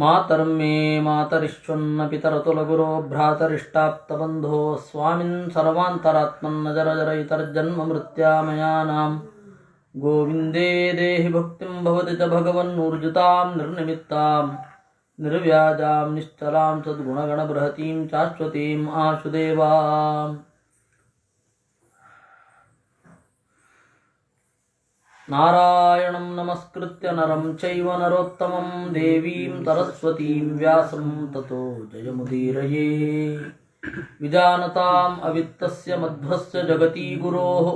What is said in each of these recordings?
ಮಾತರ್ಮೇ ಮಾತರಿಶ್ವನ್ನ ಪಿತರತುಲಗುರೋ ಭ್ರಾತರಿಷ್ಟಾಪ್ತಬಂಧೋ ಸ್ವಾಮಿನ್ ಸರ್ವಾಂತರಾತ್ಮನ್ನ ಜರ ಜರ ಇತರ್ಜನ್ಮ ಮೃತ್ಯಾಮಯಾನಾಂ ಗೋವಿಂದೇ ದೇಹಿ ಭಕ್ತಿಂ ಭವತಿ ಚ ಭಗವನ್ನೂರ್ಜಿತಾಂ ನಿರ್ನಿಮಿತ್ತಾಂ ನಿರ್ವ್ಯಾಜಾಂ ನಿಶ್ಚಲಾಂ ಸದ್ಗುಣಗಣ ಬೃಹತೀಂ ಶಾಶ್ವತೀಂ ಆಶುದೇವಾಂ. ನಾರಾಯಣಂ ನಮಸ್ಕೃತ್ಯ ನರಂ ಚೈವ ನರೋತ್ತಮಂ ದೇವೀಂ ಸರಸ್ವತೀಂ ವ್ಯಾಸಂ ತತೋ ಜಯಮುದೀರಯೇ. ವಿಜಾನತಾಂ ಅವಿತ್ತಸ್ಯ ಮಧ್ವಸ್ಯ ಜಗತಿ ಗುರೋಃ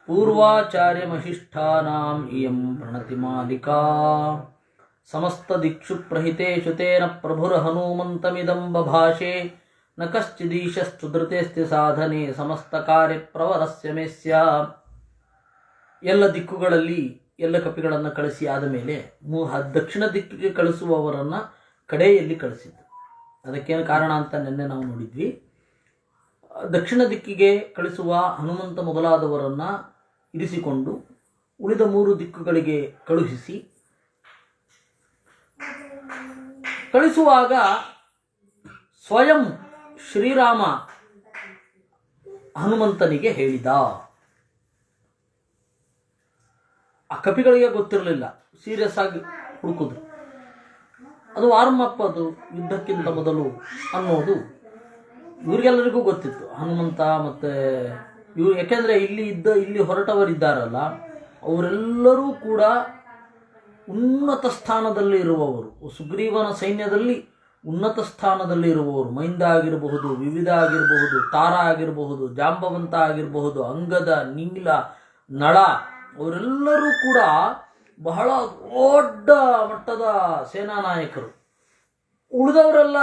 ಪೂರ್ವಾಚಾರ್ಯಮಹಿಷ್ಠಾನಾಂ ಇಯಂ ಪ್ರಣತಿಮಾಲಿಕಾ. ಸಮಸ್ತದಿಕ್ಷು ಪ್ರಹಿತೇಷು ತೇನ ಪ್ರಭುರ್ಹನುಮಂತಮಿದಂ ಬಭಾಷೆ. ನ ಕಶ್ಚಿದೀಶಸ್ತು ಧೃತೇಸ್ತಿ ಸಾಧನೆ ಸಮಸ್ತಕಾರ್ಯಪ್ರವರಸ್ಯ ಮೇ ಸ್ಯಾತ್. ಎಲ್ಲ ದಿಕ್ಕುಗಳಲ್ಲಿ ಎಲ್ಲ ಕಪಿಗಳನ್ನು ಕಳಿಸಿ ಆದ ಮೇಲೆ ದಕ್ಷಿಣ ದಿಕ್ಕಿಗೆ ಕಳಿಸುವವರನ್ನು ಕಡೆಯಲ್ಲಿ ಕಳಿಸಿದ್ದು. ಅದಕ್ಕೇನು ಕಾರಣ ಅಂತ ನಿನ್ನೆ ನಾವು ನೋಡಿದ್ವಿ. ದಕ್ಷಿಣ ದಿಕ್ಕಿಗೆ ಕಳಿಸುವ ಹನುಮಂತ ಮೊದಲಾದವರನ್ನು ಇರಿಸಿಕೊಂಡು ಉಳಿದ 3 ದಿಕ್ಕುಗಳಿಗೆ ಕಳಿಸುವಾಗ ಸ್ವಯಂ ಶ್ರೀರಾಮ ಹನುಮಂತನಿಗೆ ಹೇಳಿದ. ಆ ಕಪಿಗಳಿಗೆ ಗೊತ್ತಿರಲಿಲ್ಲ, ಸೀರಿಯಸ್ ಆಗಿ ಹುಡುಕಿದ್ರು. ಅದು ವಾರ್ಮ್ ಅಪ್, ಅದು ಯುದ್ಧಕ್ಕಿಂತ ಮೊದಲು ಅನ್ನೋದು ಇವರಿಗೆಲ್ಲರಿಗೂ ಗೊತ್ತಿತ್ತು. ಹನುಮಂತ ಮತ್ತು ಇವರು, ಯಾಕೆಂದರೆ ಇಲ್ಲಿ ಹೊರಟವರಿದ್ದಾರಲ್ಲ ಅವರೆಲ್ಲರೂ ಕೂಡ ಉನ್ನತ ಸ್ಥಾನದಲ್ಲಿ ಇರುವವರು, ಸುಗ್ರೀವನ ಸೈನ್ಯದಲ್ಲಿ ಉನ್ನತ ಸ್ಥಾನದಲ್ಲಿ ಇರುವವರು. ಮೈಂದ ಆಗಿರಬಹುದು, ವಿವಿಧ ಆಗಿರಬಹುದು, ತಾರ ಆಗಿರಬಹುದು, ಜಾಂಬವಂತ ಆಗಿರಬಹುದು, ಅಂಗದ, ನೀಲ, ನಳ, ಅವರೆಲ್ಲರೂ ಕೂಡ ಬಹಳ ದೊಡ್ಡ ಮಟ್ಟದ ಸೇನಾ ನಾಯಕರು. ಉಳಿದವರೆಲ್ಲ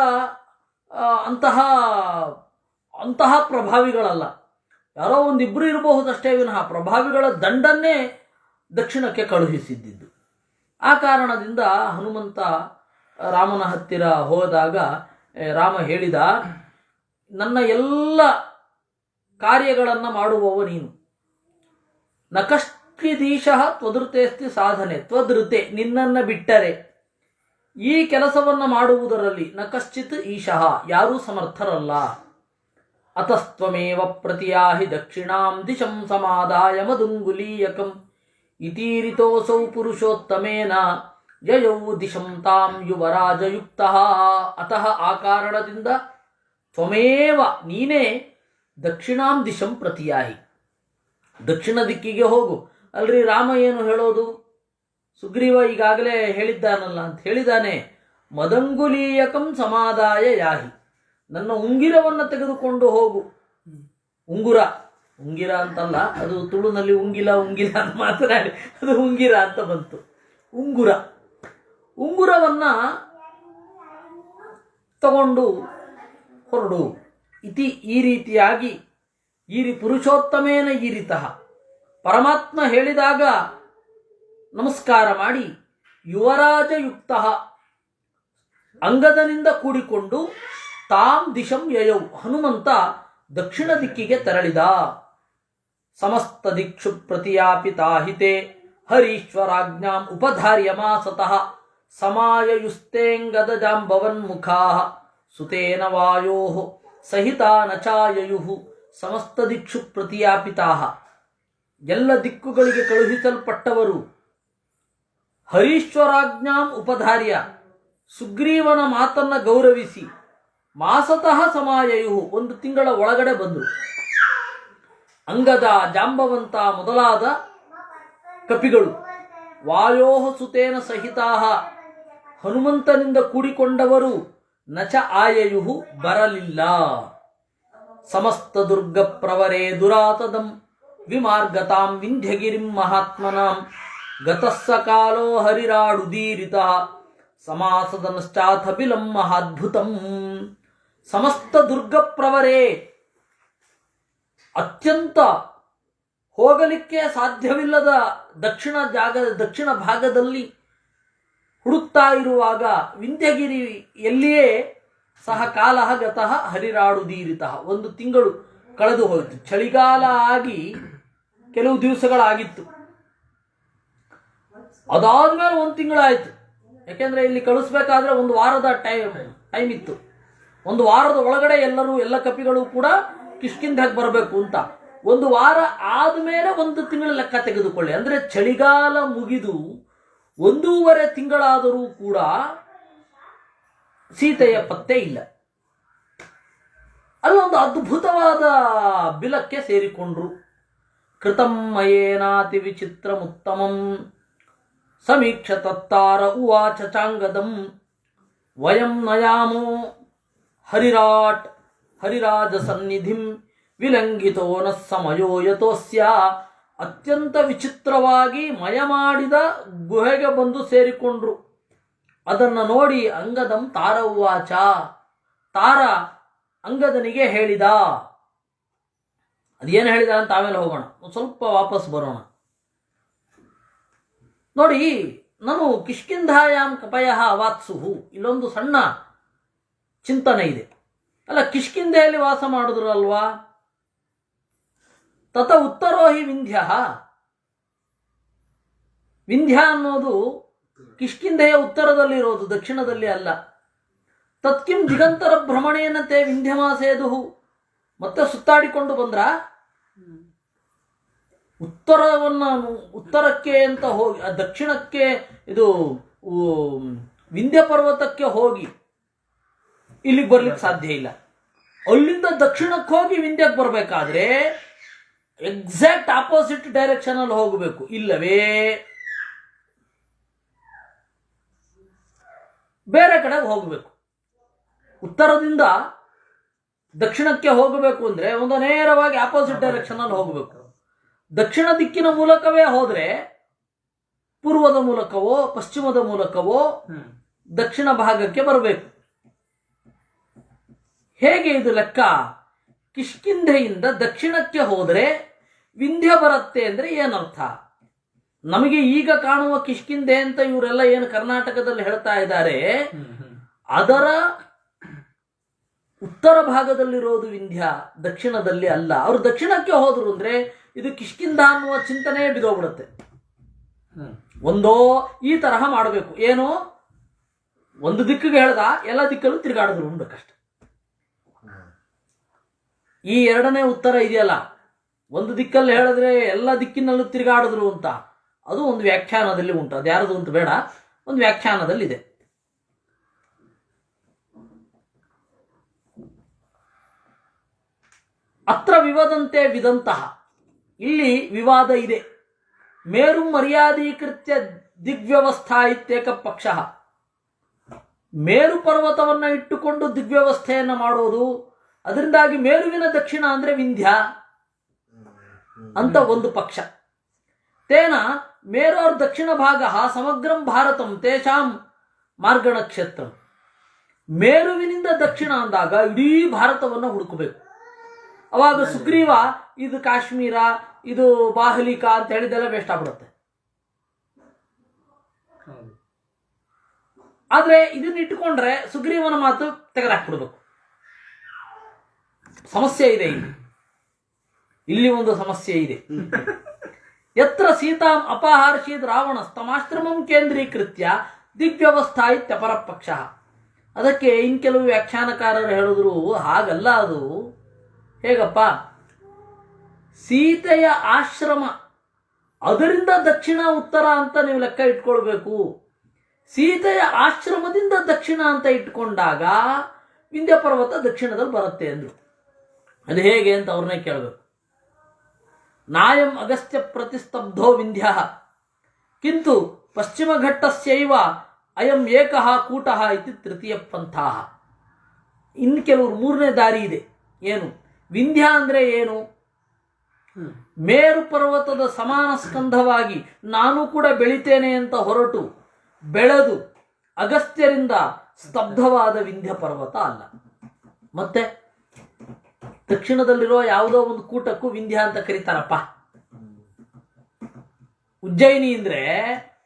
ಅಂತಹ ಪ್ರಭಾವಿಗಳಲ್ಲ, ಯಾರೋ ಒಂದಿಬ್ಬರು ಇರಬಹುದಷ್ಟೇ ವಿನಃ ಪ್ರಭಾವಿಗಳ ದಂಡನ್ನೇ ದಕ್ಷಿಣಕ್ಕೆ ಕಳುಹಿಸಿದ್ದಿದ್ದು. ಆ ಕಾರಣದಿಂದ ಹನುಮಂತ ರಾಮನ ಹತ್ತಿರ ಹೋದಾಗ ರಾಮ ಹೇಳಿದ, ನನ್ನ ಎಲ್ಲ ಕಾರ್ಯಗಳನ್ನು ಮಾಡುವವ ನೀನು. ನಕಶ್ಚಿದೀಶಃ ತ್ವದೃತೇಸ್ತಿ ಸಾಧನೆ. ತ್ವದೃತೆ, ನಿನ್ನನ್ನು ಬಿಟ್ಟರೆ ಈ ಕೆಲಸವನ್ನು ಮಾಡುವುದರಲ್ಲಿ ನಕಶ್ಚಿತ್ ಈಶಃ, ಯಾರೂ ಸಮರ್ಥರಲ್ಲ. ಅತಸ್ತ್ವಮೇವ ಪ್ರತಿಯಾಹಿ ದಕ್ಷಿಣಾಂ ದಿಶಂ ಸಮಾದಾಯ ಮದುಂಗುಲೀಯಕಂ ಇತೀರಿತೋಸೌ ಪುರುಷೋತ್ತಮೇನ ಯಯೌ ದಿಶಂ ತಾಂ ಯುವರಾಜಯುಕ್ತಃ. ಅತಃ, ಆ ಕಾರಣದಿಂದ ತ್ವಮೇವ, ನೀನೇ ದಕ್ಷಿಣಾಂ ದಿಶಂ ಪ್ರತಿಯಾಹಿ, ದಕ್ಷಿಣ ದಿಕ್ಕಿಗೆ ಹೋಗು. ಅಲ್ರಿ, ರಾಮ ಏನು ಹೇಳೋದು? ಸುಗ್ರೀವ ಈಗಾಗಲೇ ಹೇಳಿದ್ದಾನಲ್ಲ ಅಂತ ಹೇಳಿದ್ದಾನೆ. ಮದಂಗುಲೀಯಕಂ ಸಮಾದಾಯ ಯಾಹಿ, ನನ್ನ ಉಂಗಿರವನ್ನು ತೆಗೆದುಕೊಂಡು ಹೋಗು. ಉಂಗಿರ ಅಂತಲ್ಲ, ಅದು ತುಳುನಲ್ಲಿ ಉಂಗಿಲ ಅಂತ ಮಾತನಾಡಿ ಅದು ಉಂಗಿರ ಅಂತ ಬಂತು. ಉಂಗುರವನ್ನು ತಗೊಂಡು ಹೊರಡು. ಈ ರೀತಿಯಾಗಿ ಪುರುಷೋತ್ತಮೇನ ಈರಿತಃ, ಪರಮಾತ್ಮ ಹೇಳಿದಾಗ ನಮಸ್ಕಾರ ಮಾಡಿ, ಯುವರಾಜಯುಕ್ತ, ಅಂಗದನಿಂದ ಕೂಡಿಕೊಂಡು, ತಾಂ ದಿಶಂ ಯಯೌ, ಹನುಮಂತ ದಕ್ಷಿಣ ದಿಕ್ಕಿಗೆ ತೆರಳಿದ. ಸಮಸ್ತ ದಿಕ್ಷು ಪ್ರತಿಯಾಪಿತಾಹಿತೆ ಹರೀಶ್ವರಾಜ್ಞಾಂ ಉಪಧಾರ್ಯಮಾಸತಃ ಸಮಾಯಯುಸ್ತೇಂಗದ ಜಾಂಬವನ್ಮುಖಾ ಸುತೇನ ವಾಯೋ ಸಹಿತಾ ನಚಾಯಯುಃ. ಸಮಸ್ತ ದಿಕ್ಷು ಪ್ರತಿಯಾಪಿತಾ, ಎಲ್ಲ ದಿಕ್ಕುಗಳಿಗೆ ಕಳುಹಿಸಲ್ಪಟ್ಟವರು. ಹರೀಶ್ವರಾಜ್ಞಾಂ ಉಪಧಾರ್ಯ, ಸುಗ್ರೀವನ ಮಾತನ್ನು ಗೌರವಿಸಿ, ಮಾಸತಃ ಸಮಾಯಯುಃ, 1 ತಿಂಗಳ ಒಳಗಡೆ ಬಂದರು. ಅಂಗದ, ಜಾಂಬವಂತ ಮೊದಲಾದ ಕಪಿಗಳು ವಾಯೋಹ ಸುತೇನ ಸಹಿತಾ, ಹನುಮಂತನಿಂದ ಕೂಡಿಕೊಂಡವರು ನಚ ಆಯಯುಹು, ಬರಲಿಲ್ಲ. ಸಮಸ್ತ ದುರ್ಗ ಪ್ರವರೇ ದುರಾತದಂ ವಿಮಾರ್ಗತಾಂ ವಿಂಧ್ಯಗಿರಿಂ ಮಹಾತ್ಮನಾಂ ಗತಸ್ಸ ಕಾಲೋ ಹರಿರಾಡುದೀರಿತಃ ಸಮಾಸದನಶ್ಚಾಥಬಿಲಂ ಮಹಾದ್ಭುತಂ. ಸಮಸ್ತ ದುರ್ಗ ಪ್ರವರೇ, ಅತ್ಯಂತ ಹೋಗಲಿಕ್ಕೆ ಸಾಧ್ಯವಿಲ್ಲದ ದಕ್ಷಿಣ ಭಾಗದಲ್ಲಿ ಹುಡುಕ್ತಾ ಇರುವಾಗ ವಿಂಧ್ಯಗಿರಿ ಎಲ್ಲಿಯೇ ಸಹ ಕಾಲ ಗತಃ ಹರಿರಾಡುದೀರಿತಃ, 1 ತಿಂಗಳು ಕಳೆದು ಹೋಯಿತು. ಚಳಿಗಾಲ ಆಗಿ ಕೆಲವು ದಿವಸಗಳಾಗಿತ್ತು. ಅದಾದ್ಮೇಲೆ 1 ತಿಂಗಳಾಯಿತು. ಯಾಕೆಂದರೆ ಇಲ್ಲಿ ಕಳಿಸ್ಬೇಕಾದ್ರೆ ಒಂದು ವಾರದ ಟೈಮ್ ಇತ್ತು. ಒಂದು ವಾರದ ಒಳಗಡೆ ಎಲ್ಲ ಕಪಿಗಳು ಕೂಡ ಕಿಷ್ಕಿಂಧೆಗೆ ಬರಬೇಕು ಅಂತ. ಒಂದು ವಾರ ಆದಮೇಲೆ 1 ತಿಂಗಳ ಲೆಕ್ಕ ತೆಗೆದುಕೊಳ್ಳಿ. ಅಂದರೆ ಚಳಿಗಾಲ ಮುಗಿದು 1.5 ತಿಂಗಳಾದರೂ ಕೂಡ ಸೀತೆಯ ಪತ್ತೆ ಇಲ್ಲ. ಅಲ್ಲೊಂದು ಅದ್ಭುತವಾದ ಬಿಲಕ್ಕೆ ಸೇರಿಕೊಂಡ್ರು. ಕೃತಂ ಮಯೇನಾತಿ ವಿಚಿತ್ರಮುತ್ತಮಂ ಸಮೀಕ್ಷ ತತ್ತಾರ ಉವಾಚ ಚಾಂಗದಂ ವಯಂ ನಯಾಮೋ ಹರಿರಾಜ ಸನ್ನಿಧಿಂ ವಿಲಂಘಿತೋ ನ ಸಮಯೋ ಯತೋಸ್ಯ. ಅತ್ಯಂತ ವಿಚಿತ್ರವಾಗಿ ಮಯ ಮಾಡಿದ ಗುಹೆಗೆ ಬಂದು ಸೇರಿಕೊಂಡ್ರು. ಅದನ್ನು ನೋಡಿ ಅಂಗದಂ ತಾರ ಉವಾಚ, ತಾರ ಅಂಗದನಿಗೆ ಹೇಳಿದ. ಅದೇನು ಹೇಳಿದ ಅಂತ ಆಮೇಲೆ ಹೋಗೋಣ, ಸ್ವಲ್ಪ ವಾಪಸ್ ಬರೋಣ. ನೋಡಿ, ನಾನು ಕಿಷ್ಕಿಂಧಾಯಾಮ್ ಕಪಯ ಅವಾತ್ಸುಹು, ಇಲ್ಲೊಂದು ಸಣ್ಣ ಚಿಂತನೆ ಇದೆ. ಅಲ್ಲ, ಕಿಷ್ಕಿಂಧೆಯಲ್ಲಿ ವಾಸ ಮಾಡಿದ್ರು ಅಲ್ವಾ? ತತ ಉತ್ತರೋಹಿ ವಿಂಧ್ಯ. ವಿಂಧ್ಯ ಅನ್ನೋದು ಕಿಷ್ಕಿಂಧೆಯ ಉತ್ತರದಲ್ಲಿರೋದು, ದಕ್ಷಿಣದಲ್ಲಿ ಅಲ್ಲ. ತತ್ಕಿಂ ದಿಗಂತರ ಭ್ರಮಣೇನ ತೇ ವಿಂಧ್ಯಮಾಸೇದು. ಮತ್ತೆ ಸುತ್ತಾಡಿಕೊಂಡು ಬಂದ್ರ ಉತ್ತರಕ್ಕೆ ಅಂತ ಹೋಗಿ ದಕ್ಷಿಣಕ್ಕೆ, ಇದು ವಿಂಧ್ಯ ಪರ್ವತಕ್ಕೆ ಹೋಗಿ ಇಲ್ಲಿಗೆ ಬರ್ಲಿಕ್ಕೆ ಸಾಧ್ಯ ಇಲ್ಲ. ಅಲ್ಲಿಂದ ದಕ್ಷಿಣಕ್ಕೆ ಹೋಗಿ ವಿಂಧ್ಯಕ್ಕೆ ಬರಬೇಕಾದ್ರೆ ಎಕ್ಸಾಕ್ಟ್ ಆಪೋಸಿಟ್ ಡೈರೆಕ್ಷನ್ ಅಲ್ಲಿ ಹೋಗಬೇಕು, ಇಲ್ಲವೇ ಬೇರೆ ಕಡೆಗೆ ಹೋಗಬೇಕು. ಉತ್ತರದಿಂದ ದಕ್ಷಿಣಕ್ಕೆ ಹೋಗಬೇಕು ಅಂದ್ರೆ ಒಂದು ನೇರವಾಗಿ ಆಪೋಸಿಟ್ ಡೈರೆಕ್ಷನ್ ಅಲ್ಲಿ ಹೋಗಬೇಕು. ದಕ್ಷಿಣ ದಿಕ್ಕಿನ ಮೂಲಕವೇ ಹೋದ್ರೆ ಪೂರ್ವದ ಮೂಲಕವೋ ಪಶ್ಚಿಮದ ಮೂಲಕವೋ ದಕ್ಷಿಣ ಭಾಗಕ್ಕೆ ಬರಬೇಕು. ಹೇಗೆ ಇದು ಲೆಕ್ಕ? ಕಿಷ್ಕಿಂಧೆಯಿಂದ ದಕ್ಷಿಣಕ್ಕೆ ಹೋದರೆ ವಿಂಧ್ಯ ಬರುತ್ತೆ ಅಂದ್ರೆ ಏನರ್ಥ? ನಮಗೆ ಈಗ ಕಾಣುವ ಕಿಷ್ಕಿಂಧೆ ಅಂತ ಇವರೆಲ್ಲ ಏನು ಕರ್ನಾಟಕದಲ್ಲಿ ಹೇಳ್ತಾ ಇದ್ದಾರೆ, ಅದರ ಉತ್ತರ ಭಾಗದಲ್ಲಿರೋದು ವಿಂಧ್ಯ, ದಕ್ಷಿಣದಲ್ಲಿ ಅಲ್ಲ. ಅವರು ದಕ್ಷಿಣಕ್ಕೆ ಹೋದ್ರು ಅಂದ್ರೆ ಇದು ಕಿಷ್ಕಿಂಧ ಅನ್ನುವ ಚಿಂತನೆ ಬಿದೋಗ್ಬಿಡುತ್ತೆ. ಒಂದೋ ಈ ತರಹ ಮಾಡಬೇಕು, ಏನು ಒಂದು ದಿಕ್ಕಿಗೆ ಹೇಳ್ದ ಎಲ್ಲ ದಿಕ್ಕಲ್ಲೂ ತಿರುಗಾಡಿದ್ರು ಅನ್ಬೇಕಷ್ಟೆ. ಈ ಎರಡನೇ ಉತ್ತರ ಇದೆಯಲ್ಲ, ಒಂದು ದಿಕ್ಕಲ್ಲಿ ಹೇಳಿದ್ರೆ ಎಲ್ಲ ದಿಕ್ಕಿನಲ್ಲೂ ತಿರುಗಾಡಿದ್ರು ಅಂತ, ಅದು ಒಂದು ವ್ಯಾಖ್ಯಾನದಲ್ಲಿ ಉಂಟು. ಅದು ಯಾರದು ಅಂತ ಬೇಡ, ಒಂದು ವ್ಯಾಖ್ಯಾನದಲ್ಲಿದೆ. ಅತ್ರ ವಿವದಂತೆ ವಿದಂತಹ, ಇಲ್ಲಿ ವಿವಾದ ಇದೆ. ಮೇರು ಮರ್ಯಾದೀಕೃತ್ಯ ದಿಗ್ವ್ಯವಸ್ಥಾ ಇತ್ಯೇಕ ಪಕ್ಷ. ಮೇರು ಪರ್ವತವನ್ನು ಇಟ್ಟುಕೊಂಡು ದಿಗ್ವ್ಯವಸ್ಥೆಯನ್ನು ಮಾಡೋದು, ಅದರಿಂದಾಗಿ ಮೇರುವಿನ ದಕ್ಷಿಣ ಅಂದ್ರೆ ವಿಂಧ್ಯ ಅಂತ ಒಂದು ಪಕ್ಷ. ತೇನ ಮೇರೋರ್ ದಕ್ಷಿಣ ಭಾಗ ಸಮಗ್ರಂ ಭಾರತಂ ತೇಷಾಂ ಮಾರ್ಗಣ ಕ್ಷೇತ್ರ. ಮೇರುವಿನಿಂದ ದಕ್ಷಿಣ ಅಂದಾಗ ಇಡೀ ಭಾರತವನ್ನು ಹುಡುಕಬೇಕು. ಅವಾಗ ಸುಗ್ರೀವ ಇದು ಕಾಶ್ಮೀರ, ಇದು ಬಾಹಲಿಕಾ ಅಂತ ಹೇಳಿದೆಲ್ಲ ವೇಸ್ಟ್ ಆಗ್ಬಿಡುತ್ತೆ. ಆದ್ರೆ ಇದನ್ನ ಇಟ್ಟುಕೊಂಡ್ರೆ ಸುಗ್ರೀವನ ಮಾತು ತೆಗೆದಾಕ್ಬಿಡ್ಬೇಕು. ಸಮಸ್ಯೆ ಇದೆ ಇಲ್ಲಿ ಒಂದು ಸಮಸ್ಯೆ ಇದೆ. ಯತ್ರ ಸೀತಾಂ ಅಪಹರ್ಷಿದ್ ರಾವಣ ತಮಾಶ್ರಮಂ ಕೇಂದ್ರೀಕೃತ್ಯ ದಿಗ್ವ್ಯವಸ್ಥಾ ಇತ್ಯಪರ ಪಕ್ಷ. ಅದಕ್ಕೆ ಇನ್ ಕೆಲವು ವ್ಯಾಖ್ಯಾನಕಾರರು ಹೇಳಿದ್ರು, ಹಾಗಲ್ಲ, ಅದು ಹೇಗಪ್ಪ, ಸೀತೆಯ ಆಶ್ರಮ ಅದರಿಂದ ದಕ್ಷಿಣ ಉತ್ತರ ಅಂತ ನೀವು ಲೆಕ್ಕ ಇಟ್ಕೊಳ್ಬೇಕು. ಸೀತೆಯ ಆಶ್ರಮದಿಂದ ದಕ್ಷಿಣ ಅಂತ ಇಟ್ಕೊಂಡಾಗ ವಿಂಧ್ಯ ಪರ್ವತ ದಕ್ಷಿಣದಲ್ಲಿ ಬರುತ್ತೆ ಅಂದ್ರು. ಅದು ಹೇಗೆ ಅಂತ ಅವ್ರನ್ನೇ ಕೇಳಬೇಕು. ನಾಯಂ ಅಗಸ್ತ್ಯ ಪ್ರತಿಸ್ತಬ್ಧೋ ವಿಂಧ್ಯ ಕಿಂತು ಪಶ್ಚಿಮ ಘಟ್ಟಸ್ಯೈವ ಅಯಂ ಏಕಃ ಕೂಟಃ ಇತಿ ತೃತೀಯ ಪಂಥಃ. ಇನ್ನು ಕೆಲವರು ಮೂರನೇ ದಾರಿ ಇದೆ. ಏನು? ವಿಂಧ್ಯ ಅಂದ್ರೆ ಏನು? ಮೇರು ಪರ್ವತದ ಸಮಾನ ಸ್ಕಂಧವಾಗಿ ನಾನು ಕೂಡ ಬೆಳಿತೇನೆ ಅಂತ ಹೊರಟು ಬೆಳೆದು ಅಗಸ್ತ್ಯರಿಂದ ಸ್ತಬ್ಧವಾದ ವಿಂಧ್ಯ ಪರ್ವತ ಅಲ್ಲ. ಮತ್ತೆ ದಕ್ಷಿಣದಲ್ಲಿರೋ ಯಾವುದೋ ಒಂದು ಕೂಟಕ್ಕೂ ವಿಂಧ್ಯ ಅಂತ ಕರೀತಾರಪ್ಪ. ಉಜ್ಜಯಿನಿ ಅಂದ್ರೆ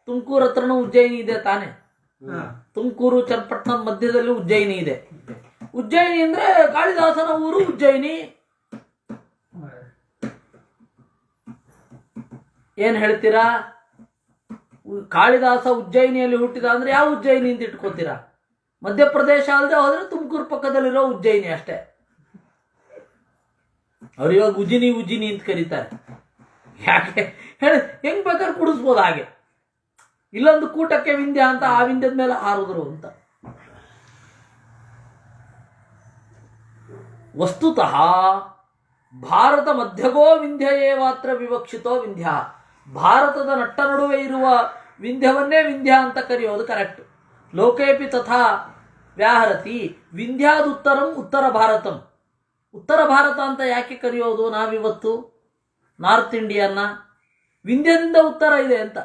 ತುಮಕೂರು ಹತ್ರನೂ ಉಜ್ಜಯಿನಿ ಇದೆ ತಾನೆ. ತುಮಕೂರು ಚನ್ನಪಟ್ಟಣದ ಮಧ್ಯದಲ್ಲಿ ಉಜ್ಜಯಿನಿ ಇದೆ. ಉಜ್ಜಯಿನಿ ಅಂದ್ರೆ ಕಾಳಿದಾಸನ ಊರು ಉಜ್ಜಯಿನಿ. ಏನ್ ಹೇಳ್ತೀರಾ? ಕಾಳಿದಾಸ ಉಜ್ಜಯಿನಿಯಲ್ಲಿ ಹುಟ್ಟಿದ ಅಂದರೆ ಯಾವ ಉಜ್ಜಯಿನಿ ಅಂತ ಇಟ್ಕೋತೀರಾ? ಮಧ್ಯಪ್ರದೇಶ ಅಲ್ಲದೆ ಹೋದ್ರೆ ತುಮಕೂರು ಪಕ್ಕದಲ್ಲಿರೋ ಉಜ್ಜಯಿನಿ ಅಷ್ಟೇ. ಅವ್ರು ಇವಾಗ ಉಜಿನಿ ಅಂತ ಕರೀತಾರೆ. ಯಾಕೆ ಹೇಳಿ, ಹೆಂಗ್ ಬೇಕಾದ್ರೆ ಕುಡಿಸ್ಬೋದು ಹಾಗೆ. ಇಲ್ಲೊಂದು ಕೂಟಕ್ಕೆ ವಿಂಧ್ಯ ಅಂತ, ಆ ವಿಂಧ್ಯದ ಮೇಲೆ ಹಾರಿದ್ರು ಅಂತ. ವಸ್ತುತಃ ಭಾರತ ಮಧ್ಯಗೋ ವಿಂಧ್ಯ ಏವಾತ್ರ ವಿವಕ್ಷಿತೋ ವಿಂಧ್ಯ. ಭಾರತದ ನಟ್ಟ ನಡುವೆ ಇರುವ ವಿಂಧ್ಯವನ್ನೇ ವಿಂಧ್ಯ ಅಂತ ಕರೆಯೋದು ಕರೆಕ್ಟ್. ಲೋಕೇಪಿ ತಥಾ ವ್ಯಾಹರತಿ ವಿಂಧ್ಯಾದುತ್ತರಂ ಉತ್ತರ ಭಾರತಂ. ಉತ್ತರ ಭಾರತ ಅಂತ ಯಾಕೆ ಕರೆಯೋದು ನಾವಿವತ್ತು ನಾರ್ತ್ ಇಂಡಿಯಾನ? ವಿಂಧ್ಯದಿಂದ ಉತ್ತರ ಇದೆ ಅಂತ.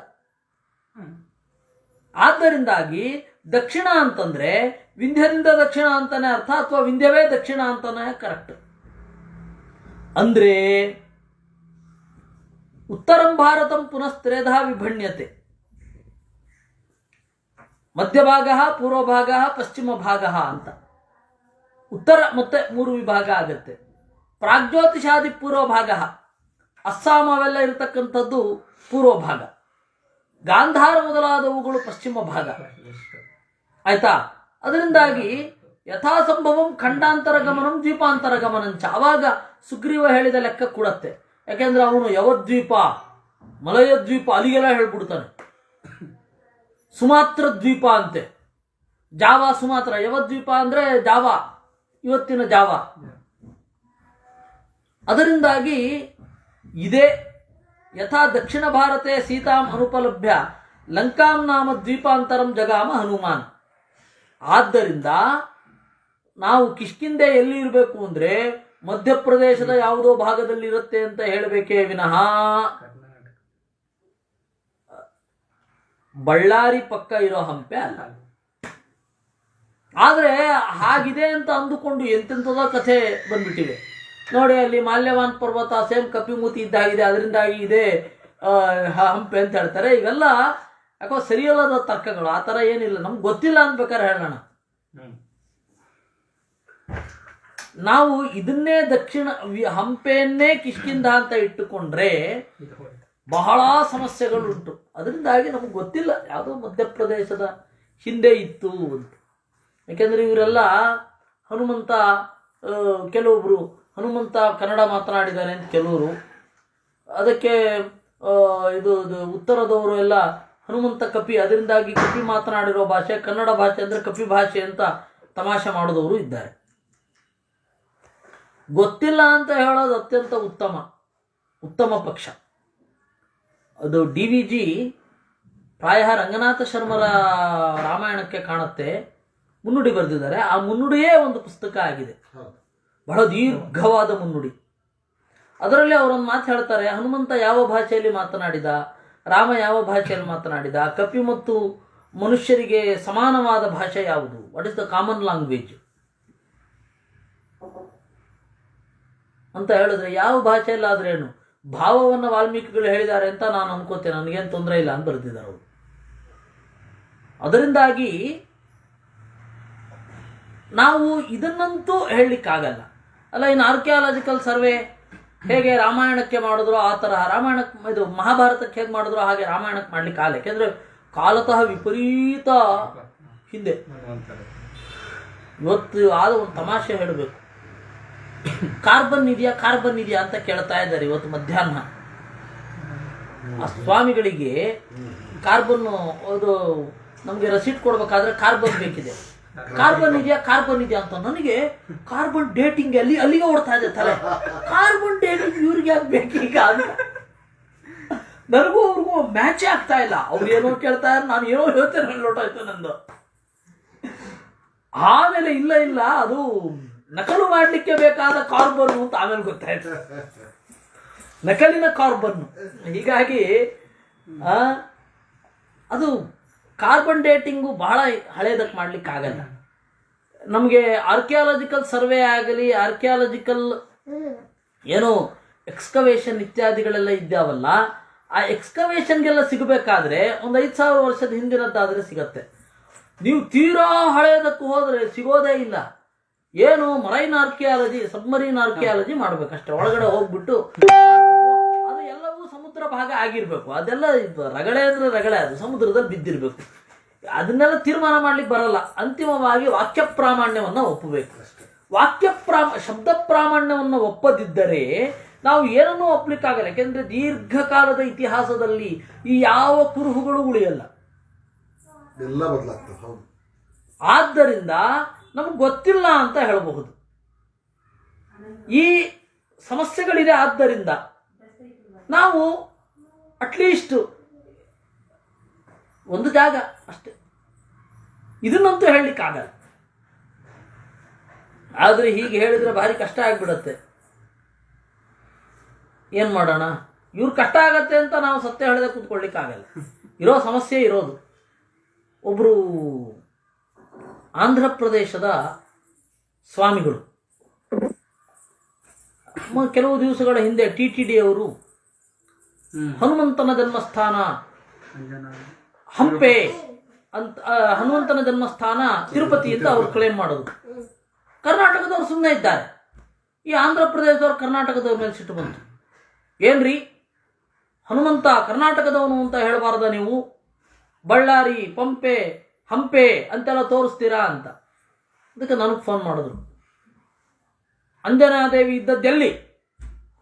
ಆದ್ದರಿಂದಾಗಿ ದಕ್ಷಿಣ ಅಂತಂದ್ರೆ ವಿಂಧ್ಯದಿಂದ ದಕ್ಷಿಣ ಅಂತಾನೆ ಅರ್ಥ, ಅಥವಾ ವಿಂಧ್ಯವೇ ದಕ್ಷಿಣ ಅಂತಾನೆ ಕರೆಕ್ಟ್. ಅಂದ್ರೆ ಉತ್ತರಂ ಭಾರತಂ ಪುನಸ್ತ್ರೇಧಾ ವಿಭಣ್ಯತೆ. ಮಧ್ಯಭಾಗ, ಪೂರ್ವಭಾಗ, ಪಶ್ಚಿಮ ಭಾಗ ಅಂತ ಉತ್ತರ ಮತ್ತೆ 3 ವಿಭಾಗ ಆಗುತ್ತೆ. ಪ್ರಾಗ್ಜ್ಯೋತಿಷಾದಿ ಪೂರ್ವಭಾಗ, ಅಸ್ಸಾಂ ಅವೆಲ್ಲ ಇರತಕ್ಕಂಥದ್ದು ಪೂರ್ವಭಾಗ, ಗಾಂಧಾರ ಮೊದಲಾದವುಗಳು ಪಶ್ಚಿಮ ಭಾಗ. ಆಯ್ತಾ? ಅದರಿಂದಾಗಿ ಯಥಾಸಂಭವಂ ಖಂಡಾಂತರ ಗಮನಂ ದ್ವೀಪಾಂತರ ಗಮನಂಚ. ಅವಾಗ ಸುಗ್ರೀವ ಹೇಳಿದ ಲೆಕ್ಕ ಕೊಡತ್ತೆ. ಯಾಕೆಂದ್ರೆ ಅವನು ಯವದ್ವೀಪ, ಮಲಯ ದ್ವೀಪ ಅಲ್ಲಿಗೆಲ್ಲ ಹೇಳ್ಬಿಡ್ತಾನೆ. ಸುಮಾತ್ರ ದ್ವೀಪ ಅಂತೆ, ಜಾವಾ ಸುಮಾತ್ರ. ಯವದ್ವೀಪ ಅಂದ್ರೆ ಜಾವಾ, ಇವತ್ತಿನ ಜಾವಾ. ಅದರಿಂದಾಗಿ ಇದೇ ಯಥಾ ದಕ್ಷಿಣ ಭಾರತೆ ಸೀತಾಂ ಅನುಪಲಭ್ಯ ಲಂಕಾಂ ನಾಮ ದ್ವೀಪಾಂತರಂ ಜಗಾಮ ಹನುಮಾನ್. ಆದ್ದರಿಂದ ನಾವು ಕಿಷ್ಕಿಂದೆ ಎಲ್ಲಿ ಇರಬೇಕು ಅಂದ್ರೆ ಮಧ್ಯಪ್ರದೇಶದ ಯಾವುದೋ ಭಾಗದಲ್ಲಿ ಇರುತ್ತೆ ಅಂತ ಹೇಳಬೇಕೇ ವಿನಃ ಬಳ್ಳಾರಿ ಪಕ್ಕ ಇರೋ ಹಂಪೆ ಅಲ್ಲ. ಆದರೆ ಹಾಗಿದೆ ಅಂತ ಅಂದುಕೊಂಡು ಎಂತೆಂಥದೋ ಕಥೆ ಬಂದ್ಬಿಟ್ಟಿವೆ ನೋಡಿ. ಅಲ್ಲಿ ಮಾಲ್ಯವಾನ್ ಪರ್ವತ ಸೇಮ್ ಕಪಿಮೂತಿ ಇದ್ದಾಗಿದೆ, ಅದರಿಂದಾಗಿ ಇದೆ ಹಂಪೆ ಅಂತ ಹೇಳ್ತಾರೆ. ಇವೆಲ್ಲ ಯಾಕೋ ಸರಿಯಲ್ಲದ ತರ್ಕಗಳು. ಆ ಥರ ಏನಿಲ್ಲ, ನಮ್ಗೆ ಗೊತ್ತಿಲ್ಲ ಅನ್ಬೇಕಾದ್ರೆ ಹೇಳೋಣ. ನಾವು ಇದನ್ನೇ ದಕ್ಷಿಣ ಹಂಪೆಯನ್ನೇ ಕಿಷ್ಕಿಂಧ ಅಂತ ಇಟ್ಟುಕೊಂಡ್ರೆ ಬಹಳ ಸಮಸ್ಯೆಗಳುಂಟು. ಅದರಿಂದಾಗಿ ನಮಗೆ ಗೊತ್ತಿಲ್ಲ ಯಾವುದೋ ಮಧ್ಯಪ್ರದೇಶದ ಹಿಂದೆ ಇತ್ತು ಅಂತ. ಯಾಕೆಂದರೆ ಇವರೆಲ್ಲ ಹನುಮಂತ, ಕೆಲವೊಬ್ಬರು ಹನುಮಂತ ಕನ್ನಡ ಮಾತನಾಡಿದ್ದಾರೆ ಅಂತ ಕೆಲವರು, ಅದಕ್ಕೆ ಇದು ಉತ್ತರದವರು ಎಲ್ಲ ಹನುಮಂತ ಕಪಿ, ಅದರಿಂದಾಗಿ ಕಪಿ ಮಾತನಾಡಿರೋ ಭಾಷೆ ಕನ್ನಡ ಭಾಷೆ ಅಂದರೆ ಕಪಿ ಭಾಷೆ ಅಂತ ತಮಾಷೆ ಮಾಡಿದವರು ಇದ್ದಾರೆ. ಗೊತ್ತಿಲ್ಲ ಅಂತ ಹೇಳೋದು ಅತ್ಯಂತ ಉತ್ತಮ ಪಕ್ಷ. ಅದು DVG ಪ್ರಾಯ ರಂಗನಾಥ ಶರ್ಮರ ರಾಮಾಯಣಕ್ಕೆ ಕಾಣುತ್ತೆ ಮುನ್ನುಡಿ ಬರೆದಿದ್ದಾರೆ. ಆ ಮುನ್ನುಡಿಯೇ ಒಂದು ಪುಸ್ತಕ ಆಗಿದೆ, ಬಹಳ ದೀರ್ಘವಾದ ಮುನ್ನುಡಿ. ಅದರಲ್ಲಿ ಅವರೊಂದು ಮಾತು ಹೇಳ್ತಾರೆ, ಹನುಮಂತ ಯಾವ ಭಾಷೆಯಲ್ಲಿ ಮಾತನಾಡಿದ, ರಾಮ ಯಾವ ಭಾಷೆಯಲ್ಲಿ ಮಾತನಾಡಿದ, ಕಪಿ ಮತ್ತು ಮನುಷ್ಯರಿಗೆ ಸಮಾನವಾದ ಭಾಷೆ ಯಾವುದು, what is the common language ಅಂತ ಹೇಳಿದ್ರೆ ಯಾವ ಭಾಷೆಯಲ್ಲಾದ್ರೇನು ಭಾವವನ್ನು ವಾಲ್ಮೀಕಿಗಳು ಹೇಳಿದ್ದಾರೆ ಅಂತ ನಾನು ಅನ್ಕೋತೇನೆ, ನನಗೇನು ತೊಂದರೆ ಇಲ್ಲ ಅಂತ ಬರೆದಿದ್ದಾರೆ ಅವರು. ಅದರಿಂದಾಗಿ ನಾವು ಇದನ್ನಂತೂ ಹೇಳಲಿಕ್ಕಾಗಲ್ಲ. ಅಲ್ಲ, ಇನ್ನು ಆರ್ಕಿಯಾಲಜಿಕಲ್ ಸರ್ವೆ ಹೇಗೆ ರಾಮಾಯಣಕ್ಕೆ ಮಾಡಿದ್ರು ಆ ತರಹ ರಾಮಾಯಣಕ್ಕೆ, ಇದು ಮಹಾಭಾರತಕ್ಕೆ ಹೇಗೆ ಮಾಡಿದ್ರು ಹಾಗೆ ರಾಮಾಯಣಕ್ಕೆ ಮಾಡ್ಲಿಕ್ಕೆ ಆಗಲ್ಲ. ಯಾಕೆಂದ್ರೆ ಕಾಲತಃ ವಿಪರೀತ ಹಿಂದೆ. ಇವತ್ತು ಆದ ಒಂದು ತಮಾಷೆ ಹೇಳಬೇಕು, ಕಾರ್ಬನ್ ಇದೆಯಾ ಅಂತ ಕೇಳ್ತಾ ಇದ್ದಾರೆ ಇವತ್ತು ಮಧ್ಯಾಹ್ನ. ಆ ಸ್ವಾಮಿಗಳಿಗೆ ಕಾರ್ಬನ್, ಅದು ನಮಗೆ ರಸೀಟ್ ಕೊಡ್ಬೇಕಾದ್ರೆ ಕಾರ್ಬನ್ ಬೇಕಿದೆ, ಕಾರ್ಬನ್ ಇದೆಯಾ ಅಂತ. ನನಗೆ ಕಾರ್ಬನ್ ಡೇಟಿಂಗ್ ಅಲ್ಲಿಗೆ ಓಡ್ತಾ ಇದೆ ತಲೆ. ಕಾರ್ಬನ್ ಡೇಟಿಂಗ್ ಇವ್ರಿಗೆ ಯಾಕೆ ಬೇಕೀಗ ಅಂತ ನನಗೂ ಅವ್ರಿಗೂ ಮ್ಯಾಚೇ ಆಗ್ತಾ ಇಲ್ಲ. ಅವ್ರು ಏನೋ ಕೇಳ್ತಾ ಇದ್ದಾರೆ, ನಾನು ಏನೋ ಹೇಳ್ತೇನೆ, ಲೋಟಾಯ್ತು ನಂದು. ಆಮೇಲೆ ಇಲ್ಲ ಅದು ನಕಲು ಮಾಡಲಿಕ್ಕೆ ಬೇಕಾದ ಕಾರ್ಬನ್ ಅಂತ ಆಮೇಲೆ ಗೊತ್ತಾಯ್ತು, ನಕಲಿನ ಕಾರ್ಬನ್. ಹೀಗಾಗಿ ಅದು ಕಾರ್ಬನ್ ಡೇಟಿಂಗು ಬಹಳ ಹಳೇದಕ್ಕೆ ಮಾಡ್ಲಿಕ್ಕೆ ಆಗಲ್ಲ. ನಮಗೆ ಆರ್ಕಿಯಾಲಜಿಕಲ್ ಸರ್ವೆ ಆಗಲಿ, ಆರ್ಕಿಯಾಲಜಿಕಲ್ ಏನೋ ಎಕ್ಸ್ಕವೇಷನ್ ಇತ್ಯಾದಿಗಳೆಲ್ಲ ಇದ್ದಾವಲ್ಲ, ಆ ಎಕ್ಸ್ಕವೇಷನ್ಗೆಲ್ಲ ಸಿಗಬೇಕಾದ್ರೆ ಒಂದು 5,000 ವರ್ಷದ ಹಿಂದಿನದ್ದಾದರೆ ಸಿಗತ್ತೆ. ನೀವು ತೀರಾ ಹಳೆಯದಕ್ಕೆ ಹೋದರೆ ಸಿಗೋದೇ ಇಲ್ಲ. ಏನು ಮರೈನ್ ಆರ್ಕಿಯಾಲಜಿ, ಸಬ್ಮರೀನ್ ಆರ್ಕಿಯಾಲಜಿ ಮಾಡ್ಬೇಕಷ್ಟೆ, ಒಳಗಡೆ ಹೋಗ್ಬಿಟ್ಟು. ಅದು ಎಲ್ಲವೂ ಸಮುದ್ರ ಭಾಗ ಆಗಿರ್ಬೇಕು. ಅದೆಲ್ಲ ರಗಳೆ ಅಂದ್ರೆ ರಗಳೆ, ಅದು ಸಮುದ್ರದಲ್ಲಿ ಬಿದ್ದಿರ್ಬೇಕು. ಅದನ್ನೆಲ್ಲ ತೀರ್ಮಾನ ಮಾಡ್ಲಿಕ್ಕೆ ಬರಲ್ಲ. ಅಂತಿಮವಾಗಿ ವಾಕ್ಯ ಪ್ರಾಮಾಣ್ಯವನ್ನು ಒಪ್ಪಬೇಕು. ಶಬ್ದ ಪ್ರಾಮಾಣ್ಯವನ್ನು ಒಪ್ಪದಿದ್ದರೆ ನಾವು ಏನನ್ನೂ ಒಪ್ಪಲಿಕ್ಕಾಗಲ್ಲ. ಯಾಕೆಂದ್ರೆ ದೀರ್ಘಕಾಲದ ಇತಿಹಾಸದಲ್ಲಿ ಈ ಯಾವ ಕುರುಹುಗಳು ಉಳಿಯಲ್ಲ, ಎಲ್ಲ ಬದಲಾಗ್ತದೆ. ಆದ್ದರಿಂದ ನಮಗೆ ಗೊತ್ತಿಲ್ಲ ಅಂತ ಹೇಳಬಹುದು. ಈ ಸಮಸ್ಯೆಗಳಿದೆ. ಆದ್ದರಿಂದ ನಾವು ಅಟ್ಲೀಸ್ಟ್ ಒಂದು ಜಾಗ ಅಷ್ಟೆ, ಇದನ್ನಂತೂ ಹೇಳಲಿಕ್ಕಾಗಲ್ಲ. ಆದರೆ ಹೀಗೆ ಹೇಳಿದ್ರೆ ಭಾರಿ ಕಷ್ಟ ಆಗಿಬಿಡತ್ತೆ. ಏನು ಮಾಡೋಣ? ಇವ್ರು ಕಷ್ಟ ಆಗತ್ತೆ ಅಂತ ನಾವು ಸತ್ಯ ಹೇಳದೆ ಕೂತ್ಕೊಳ್ಳಿಕ್ಕಾಗಲ್ಲ. ಇರೋ ಸಮಸ್ಯೆ ಇರೋದು. ಒಬ್ಬರು ಆಂಧ್ರ ಪ್ರದೇಶದ ಸ್ವಾಮಿಗಳು ಕೆಲವು ದಿವಸಗಳ ಹಿಂದೆ TTD ಅವರು ಹನುಮಂತನ ಜನ್ಮಸ್ಥಾನ ಹಂಪೆ ಅಂತ, ಹನುಮಂತನ ಜನ್ಮಸ್ಥಾನ ತಿರುಪತಿ ಅಂತ ಅವರು ಕ್ಲೇಮ್ ಮಾಡೋದು. ಕರ್ನಾಟಕದವ್ರು ಸುಮ್ಮನೆ ಇದ್ದಾರೆ. ಈ ಆಂಧ್ರ ಪ್ರದೇಶದವ್ರು ಕರ್ನಾಟಕದವ್ರ ಮೇಲೆ ಸಿಟ್ಟು ಬಂತು. ಏನ್ರಿ ಹನುಮಂತ ಕರ್ನಾಟಕದವನು ಅಂತ ಹೇಳಬಾರ್ದ ನೀವು? ಬಳ್ಳಾರಿ, ಪಂಪೆ, ಹಂಪೆ ಅಂತೆಲ್ಲ ತೋರಿಸ್ತೀರಾ ಅಂತ. ಅದಕ್ಕೆ ನನಗೆ ಫೋನ್ ಮಾಡಿದ್ರು. ಅಂಜನಾದೇವಿ ಇದ್ದದ್ದೆಲ್ಲಿ?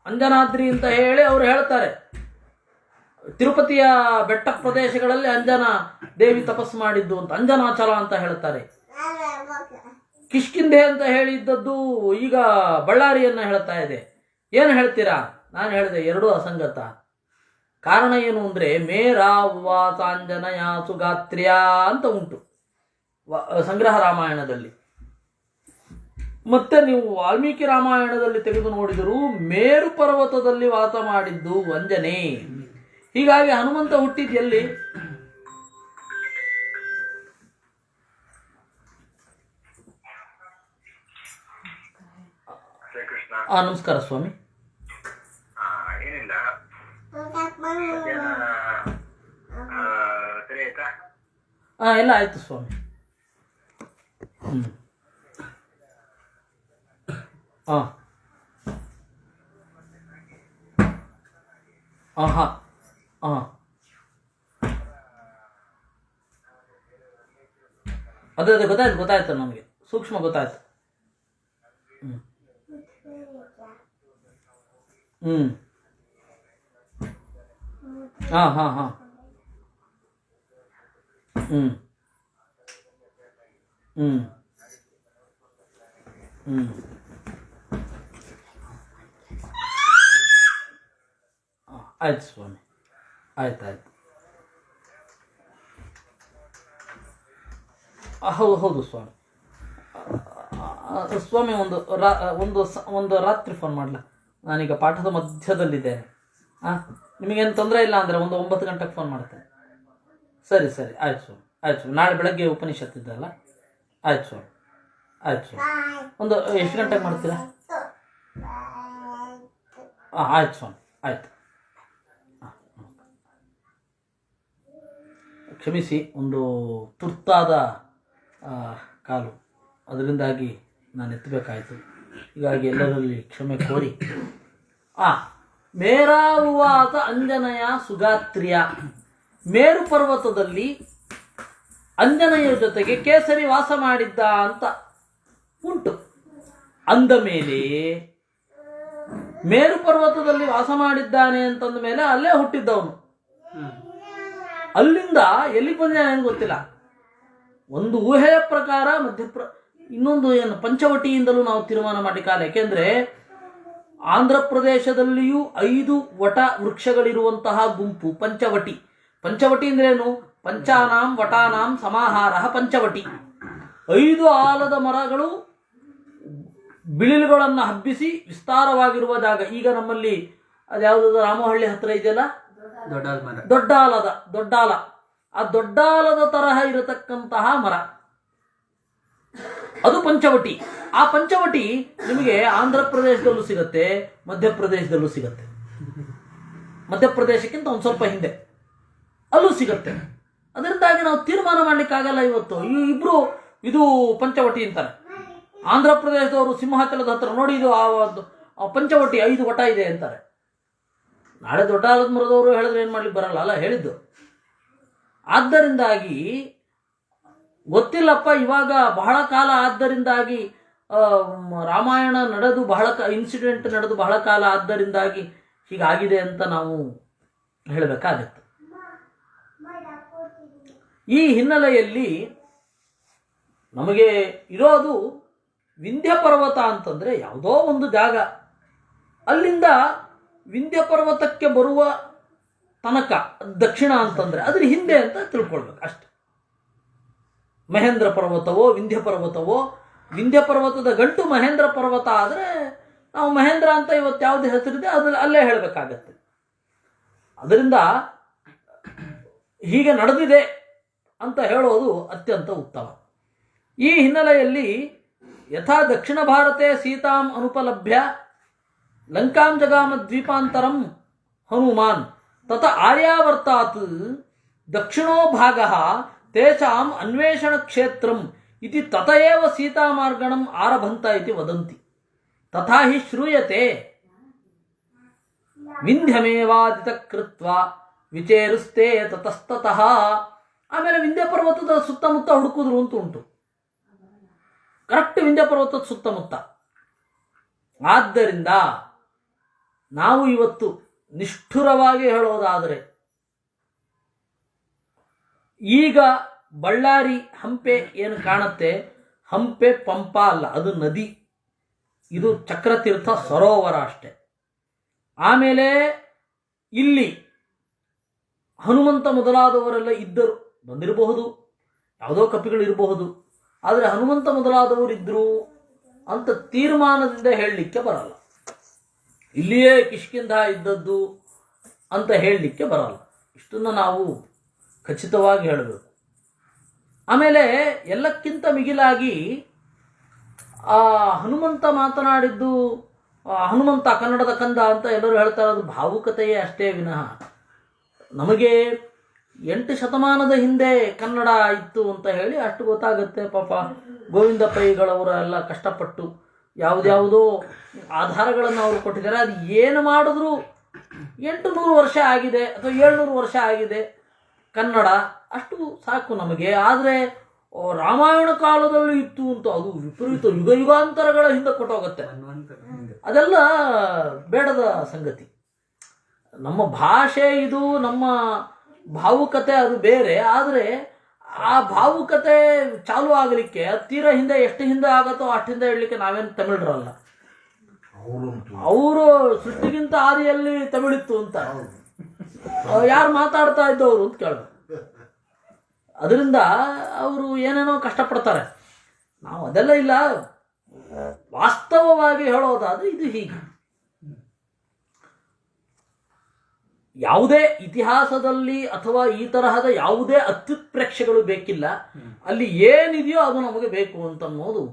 ಅಂಜನಾದ್ರಿ ಅಂತ ಹೇಳಿ ಅವರು ಹೇಳ್ತಾರೆ. ತಿರುಪತಿಯ ಬೆಟ್ಟ ಪ್ರದೇಶಗಳಲ್ಲಿ ಅಂಜನಾ ದೇವಿ ತಪಸ್ಸು ಮಾಡಿದ್ದು ಅಂತ, ಅಂಜನಾಚಲ ಅಂತ ಹೇಳ್ತಾರೆ. ಕಿಷ್ಕಿಂಧೆ ಅಂತ ಹೇಳಿದ್ದದ್ದು ಈಗ ಬಳ್ಳಾರಿಯನ್ನ ಹೇಳ್ತಾ ಇದೆ. ಏನು ಹೇಳ್ತೀರಾ? ನಾನು ಹೇಳಿದೆ ಎರಡೂ ಅಸಂಗತ. ಕಾರಣ ಏನು ಅಂದರೆ ಮೇರಾ ಉವಾಸಾಂಜನಯ ಸುಗಾತ್ರ್ಯ ಅಂತ ಉಂಟು ಸಂಗ್ರಹ ರಾಮಾಯಣದಲ್ಲಿ. ಮತ್ತೆ ನೀವು ವಾಲ್ಮೀಕಿ ರಾಮಾಯಣದಲ್ಲಿ ತೆಗೆದು ನೋಡಿದರೂ ಮೇರು ಪರ್ವತದಲ್ಲಿ ವಾಸ ಮಾಡಿದ್ದು ಅಂಜನೆ. ಹೀಗಾಗಿ ಹನುಮಂತ ಹುಟ್ಟಿದ್ದು ಎಲ್ಲಿ? ನಮಸ್ಕಾರ ಸ್ವಾಮಿ. ಎಲ್ಲ ಆಯ್ತು ಸ್ವಾಮಿ. ಹಾಂ ಹಾಂ ಹಾಂ ಅದೇ ಗೊತ್ತಾಯ್ತು ನಮಗೆ, ಸೂಕ್ಷ್ಮ ಗೊತ್ತಾಯ್ತು. ಹಾಂ ಹಾಂ ಹಾಂ ಆಯ್ತು ಸ್ವಾಮಿ, ಆಯ್ತು. ಹೌದು ಸ್ವಾಮಿ. ಸ್ವಾಮಿ ಒಂದು ರಾತ್ರಿ ಫೋನ್ ಮಾಡಲ? ನಾನೀಗ ಪಾಠದ ಮಧ್ಯದಲ್ಲಿದ್ದೇನೆ. ನಿಮಗೇನು ತೊಂದರೆ ಇಲ್ಲ ಅಂದರೆ ಒಂದು 9 ಗಂಟೆಗೆ ಫೋನ್ ಮಾಡ್ತೇನೆ. ಸರಿ ಆಯ್ತು ಸ್ವಾಮಿ. ನಾಳೆ ಬೆಳಗ್ಗೆ ಉಪನಿಷತ್ತಿದ್ದಲ್ಲ? ಆಯ್ತು ಸ್ವಾಮಿ. ಒಂದು ಎಷ್ಟು ಗಂಟೆಗೆ ಮಾಡ್ತೀರಾ? ಆಯ್ತು ಸ್ವಾಮಿ, ಆಯ್ತು. ಕ್ಷಮಿಸಿ, ಒಂದು ತುರ್ತಾದ ಕಾಲು, ಅದರಿಂದಾಗಿ ನಾನು ಎತ್ತಬೇಕಾಯಿತು. ಹೀಗಾಗಿ ಎಲ್ಲರಲ್ಲಿ ಕ್ಷಮೆ ಕೋರಿ. ಮೇರಾವುವಾತ ಅಂಜನಯ ಸುಗಾತ್ರಿಯ. ಮೇರು ಪರ್ವತದಲ್ಲಿ ಅಂಜನೆಯ ಜೊತೆಗೆ ಕೇಸರಿ ವಾಸ ಮಾಡಿದ್ದ ಅಂತ ಉಂಟು. ಅಂದ ಮೇಲೆ ಮೇರು ಪರ್ವತದಲ್ಲಿ ವಾಸ ಮಾಡಿದ್ದಾನೆ ಅಂತಂದ ಮೇಲೆ ಅಲ್ಲೇ ಹುಟ್ಟಿದ್ದವನು. ಅಲ್ಲಿಂದ ಎಲ್ಲಿ ಬಂದ ಏನು ಗೊತ್ತಿಲ್ಲ. ಒಂದು ಊಹೆಯ ಪ್ರಕಾರ ಇನ್ನೊಂದು ಏನು ಪಂಚವಟಿಯಿಂದಲೂ ನಾವು ತೀರ್ಮಾನ ಮಾಡಲಿಕ್ಕಾಗಲ್ಲ. ಯಾಕೆಂದ್ರೆ ಆಂಧ್ರ ಪ್ರದೇಶದಲ್ಲಿಯೂ 5 ವಟ ವೃಕ್ಷಗಳಿರುವಂತಹ ಗುಂಪು ಪಂಚವಟಿ. ಪಂಚವಟಿ ಅಂದ್ರೇನು? ಪಂಚಾನಾಂ ವಟಾನಾಂ ಸಮಾಹಾರ ಪಂಚವಟಿ. 5 ಆಲದ ಮರಗಳು ಬಿಳಿಲುಗಳನ್ನು ಹಬ್ಬಿಸಿ ವಿಸ್ತಾರವಾಗಿರುವ ಜಾಗ. ಈಗ ನಮ್ಮಲ್ಲಿ ಅದ್ಯಾವುದು ರಾಮಹಳ್ಳಿ ಹತ್ರ ಇದೆಯಲ್ಲ, ದೊಡ್ಡಾಲ. ಆ ದೊಡ್ಡಾಲದ ತರಹ ಇರತಕ್ಕಂತಹ ಮರ, ಅದು ಪಂಚವಟಿ. ಆ ಪಂಚವಟಿ ನಿಮಗೆ ಆಂಧ್ರ ಪ್ರದೇಶದಲ್ಲೂ ಸಿಗತ್ತೆ, ಮಧ್ಯಪ್ರದೇಶದಲ್ಲೂ ಸಿಗತ್ತೆ. ಮಧ್ಯಪ್ರದೇಶಕ್ಕಿಂತ ಒಂದು ಸ್ವಲ್ಪ ಹಿಂದೆ ಅಲ್ಲೂ ಸಿಗತ್ತೆ. ಅದರಿಂದಾಗಿ ನಾವು ತೀರ್ಮಾನ ಮಾಡ್ಲಿಕ್ಕಾಗಲ್ಲ ಇವತ್ತು. ಇಬ್ರು ಇದು ಪಂಚವಟಿ ಅಂತಾರೆ. ಆಂಧ್ರ ಪ್ರದೇಶದವರು ಸಿಂಹಾಚಲದ ಹತ್ರ ನೋಡಿ ಇದು ಆ ಪಂಚವಟಿ 5 ವಟ ಇದೆ ಅಂತಾರೆ. ನಾಳೆ ದೊಡ್ಡ ಆಲದ ಮರದವರು ಹೇಳಿದ್ರೆ ಏನು ಮಾಡ್ಲಿಕ್ಕೆ ಬರಲ್ಲ ಅಲ್ಲ ಹೇಳಿದ್ದು. ಆದ್ದರಿಂದಾಗಿ ಗೊತ್ತಿಲ್ಲಪ್ಪ ಇವಾಗ ಬಹಳ ಕಾಲ ಆದ್ದರಿಂದಾಗಿ ರಾಮಾಯಣ ನಡೆದು ಇನ್ಸಿಡೆಂಟ್ ನಡೆದು ಬಹಳ ಕಾಲ ಆದ್ದರಿಂದಾಗಿ ಹೀಗಾಗಿದೆ ಅಂತ ನಾವು ಹೇಳಬೇಕಾಗತ್ತೆ. ಈ ಹಿನ್ನೆಲೆಯಲ್ಲಿ ನಮಗೆ ಇರೋದು ವಿಂಧ್ಯ ಪರ್ವತ ಅಂತಂದರೆ ಯಾವುದೋ ಒಂದು ಜಾಗ, ಅಲ್ಲಿಂದ ವಿಂಧ್ಯ ಪರ್ವತಕ್ಕೆ ಬರುವ ತನಕ ದಕ್ಷಿಣ ಅಂತಂದರೆ ಅದ್ರ ಹಿಂದೆ ಅಂತ ತಿಳ್ಕೊಳ್ಬೇಕು ಅಷ್ಟೆ. ಮಹೇಂದ್ರ ಪರ್ವತವೋ ವಿಂಧ್ಯ ಪರ್ವತವೋ, ವಿಂಧ್ಯ ಪರ್ವತದ ಗಂಟು ಮಹೇಂದ್ರ ಪರ್ವತ ಆದರೆ ನಾವು ಮಹೇಂದ್ರ ಅಂತ ಇವತ್ತು ಯಾವುದು ಹೆಸರಿದೆ ಅದು ಅಲ್ಲೇ ಹೇಳಬೇಕಾಗತ್ತೆ. ಅದರಿಂದ ಹೀಗೆ ನಡೆದಿದೆ ಅಂತ ಹೇಳೋದು ಅತ್ಯಂತ ಉತ್ತಮ. ಈ ಹಿನ್ನೆಲೆಯಲ್ಲಿ ಯಥಾ ದಕ್ಷಿಣ ಭಾರತೆ ಸೀತಾಂ ಅನುಪಲಭ್ಯ ಲಂಕಾಂ ಜಗಾಮ ದ್ವೀಪಾಂತರಂ ಹನುಮಾನ್ ತತ ಆರ್ಯಾವರ್ತಾತ್ ದಕ್ಷಿಣೋ ಭಾಗಃ ತೇಷಾಂ ಅನ್ವೇಷಣ ಕ್ಷೇತ್ರಂ ಇತಿ ತತಯೇವ ಸೀತಾಮಾರ್ಗಣಂ ಆರಭಂತ ಇತಿ ವದಂತಿ ತಥಾ ಹಿ ಶ್ರೂಯತೆ ವಿಂಧ್ಯಮೇವಾದಿತ ಕೃತ್ವ ವಿಚೇರುಸ್ತೆ ತತಸ್ತತಃ. ಆಮೇಲೆ ವಿಂಧ್ಯ ಪರ್ವತದ ಸುತ್ತಮುತ್ತ ಹುಡುಕಿದ್ರು ಅಂತ ಉಂಟು, ಕರೆಕ್ಟ್ ವಿಂಧ್ಯ ಪರ್ವತದ ಸುತ್ತಮುತ್ತ. ಆದ್ದರಿಂದ ನಾವು ಇವತ್ತು ನಿಷ್ಠುರವಾಗಿ ಹೇಳೋದಾದರೆ ಈಗ ಬಳ್ಳಾರಿ ಹಂಪೆ ಏನು ಕಾಣುತ್ತೆ, ಹಂಪೆ ಪಂಪ ಅಲ್ಲ, ಅದು ನದಿ, ಇದು ಚಕ್ರತೀರ್ಥ ಸರೋವರ ಅಷ್ಟೆ. ಆಮೇಲೆ ಇಲ್ಲಿ ಹನುಮಂತ ಮೊದಲಾದವರೆಲ್ಲ ಇದ್ದರು, ಬಂದಿರಬಹುದು, ಯಾವುದೋ ಕಪಿಗಳು ಇರಬಹುದು, ಆದರೆ ಹನುಮಂತ ಮೊದಲಾದವರು ಇದ್ದರು ಅಂತ ತೀರ್ಮಾನದಿಂದ ಹೇಳಲಿಕ್ಕೆ ಬರಲ್ಲ. ಇಲ್ಲಿಯೇ ಕಿಷ್ಕಿಂಧ ಇದ್ದದ್ದು ಅಂತ ಹೇಳಲಿಕ್ಕೆ ಬರಲ್ಲ. ಇಷ್ಟನ್ನು ನಾವು ಖಚಿತವಾಗಿ ಹೇಳಬೇಕು. ಆಮೇಲೆ ಎಲ್ಲಕ್ಕಿಂತ ಮಿಗಿಲಾಗಿ ಆ ಹನುಮಂತ ಮಾತನಾಡಿದ್ದು, ಹನುಮಂತ ಕನ್ನಡದ ಕಂದ ಅಂತ ಎಲ್ಲರೂ ಹೇಳ್ತಾರೆ, ಅದು ಭಾವುಕತೆಯೇ ಅಷ್ಟೇ ವಿನಃ ನಮಗೆ 8 ಶತಮಾನದ ಹಿಂದೆ ಕನ್ನಡ ಇತ್ತು ಅಂತ ಹೇಳಿ ಅಷ್ಟು ಗೊತ್ತಾಗುತ್ತೆ. ಪಾಪ ಗೋವಿಂದ ಪೈಗಳವರೆಲ್ಲ ಕಷ್ಟಪಟ್ಟು ಯಾವುದ್ಯಾವುದೋ ಆಧಾರಗಳನ್ನು ಅವರು ಕೊಟ್ಟಿದ್ದಾರೆ. ಅದು ಏನು ಮಾಡಿದ್ರು 800 ವರ್ಷ ಆಗಿದೆ ಅಥವಾ 700 ವರ್ಷ ಆಗಿದೆ ಕನ್ನಡ, ಅಷ್ಟು ಸಾಕು ನಮಗೆ. ಆದರೆ ರಾಮಾಯಣ ಕಾಲದಲ್ಲಿ ಇತ್ತು ಅಂತ ಅದು ವಿಪರೀತ ಯುಗಾಂತರಗಳ ಹಿಂದೆ ಕೊಟ್ಟೋಗುತ್ತೆ. ಅದೆಲ್ಲ ಬೇಡದ ಸಂಗತಿ. ನಮ್ಮ ಭಾಷೆ ಇದು, ನಮ್ಮ ಭಾವುಕತೆ ಅದು ಬೇರೆ. ಆದರೆ ಆ ಭಾವುಕತೆ ಚಾಲು ಆಗಲಿಕ್ಕೆ ತೀರ ಹಿಂದೆ ಎಷ್ಟು ಹಿಂದೆ ಆಗತ್ತೋ ಅಷ್ಟು ಹಿಂದೆ ಹೇಳಲಿಕ್ಕೆ ನಾವೇನು ತಮಿಳರಲ್ಲ. ಅವರು ಸೃಷ್ಟಿಗಿಂತ ಆದಿಯಲ್ಲಿ ತಮಿಳಿತ್ತು ಅಂತ ಯಾರು ಮಾತಾಡ್ತಾ ಇದ್ದವರು ಅಂತ ಕೇಳಬೇಕು. ಅದರಿಂದ ಅವರು ಏನೇನೋ ಕಷ್ಟಪಡ್ತಾರೆ. ನಾವು ಅದೆಲ್ಲ ಇಲ್ಲ, ವಾಸ್ತವವಾಗಿ ಹೇಳೋದಾದ್ರೆ ಇದು ಹೀಗೆ. ಯಾವುದೇ ಇತಿಹಾಸದಲ್ಲಿ ಅಥವಾ ಈ ತರಹದ ಯಾವುದೇ ಅತ್ಯುತ್ಪ್ರೇಕ್ಷೆಗಳು ಬೇಕಿಲ್ಲ. ಅಲ್ಲಿ ಏನಿದೆಯೋ ಅದು ನಮಗೆ ಬೇಕು ಅಂತನ್ನೋದು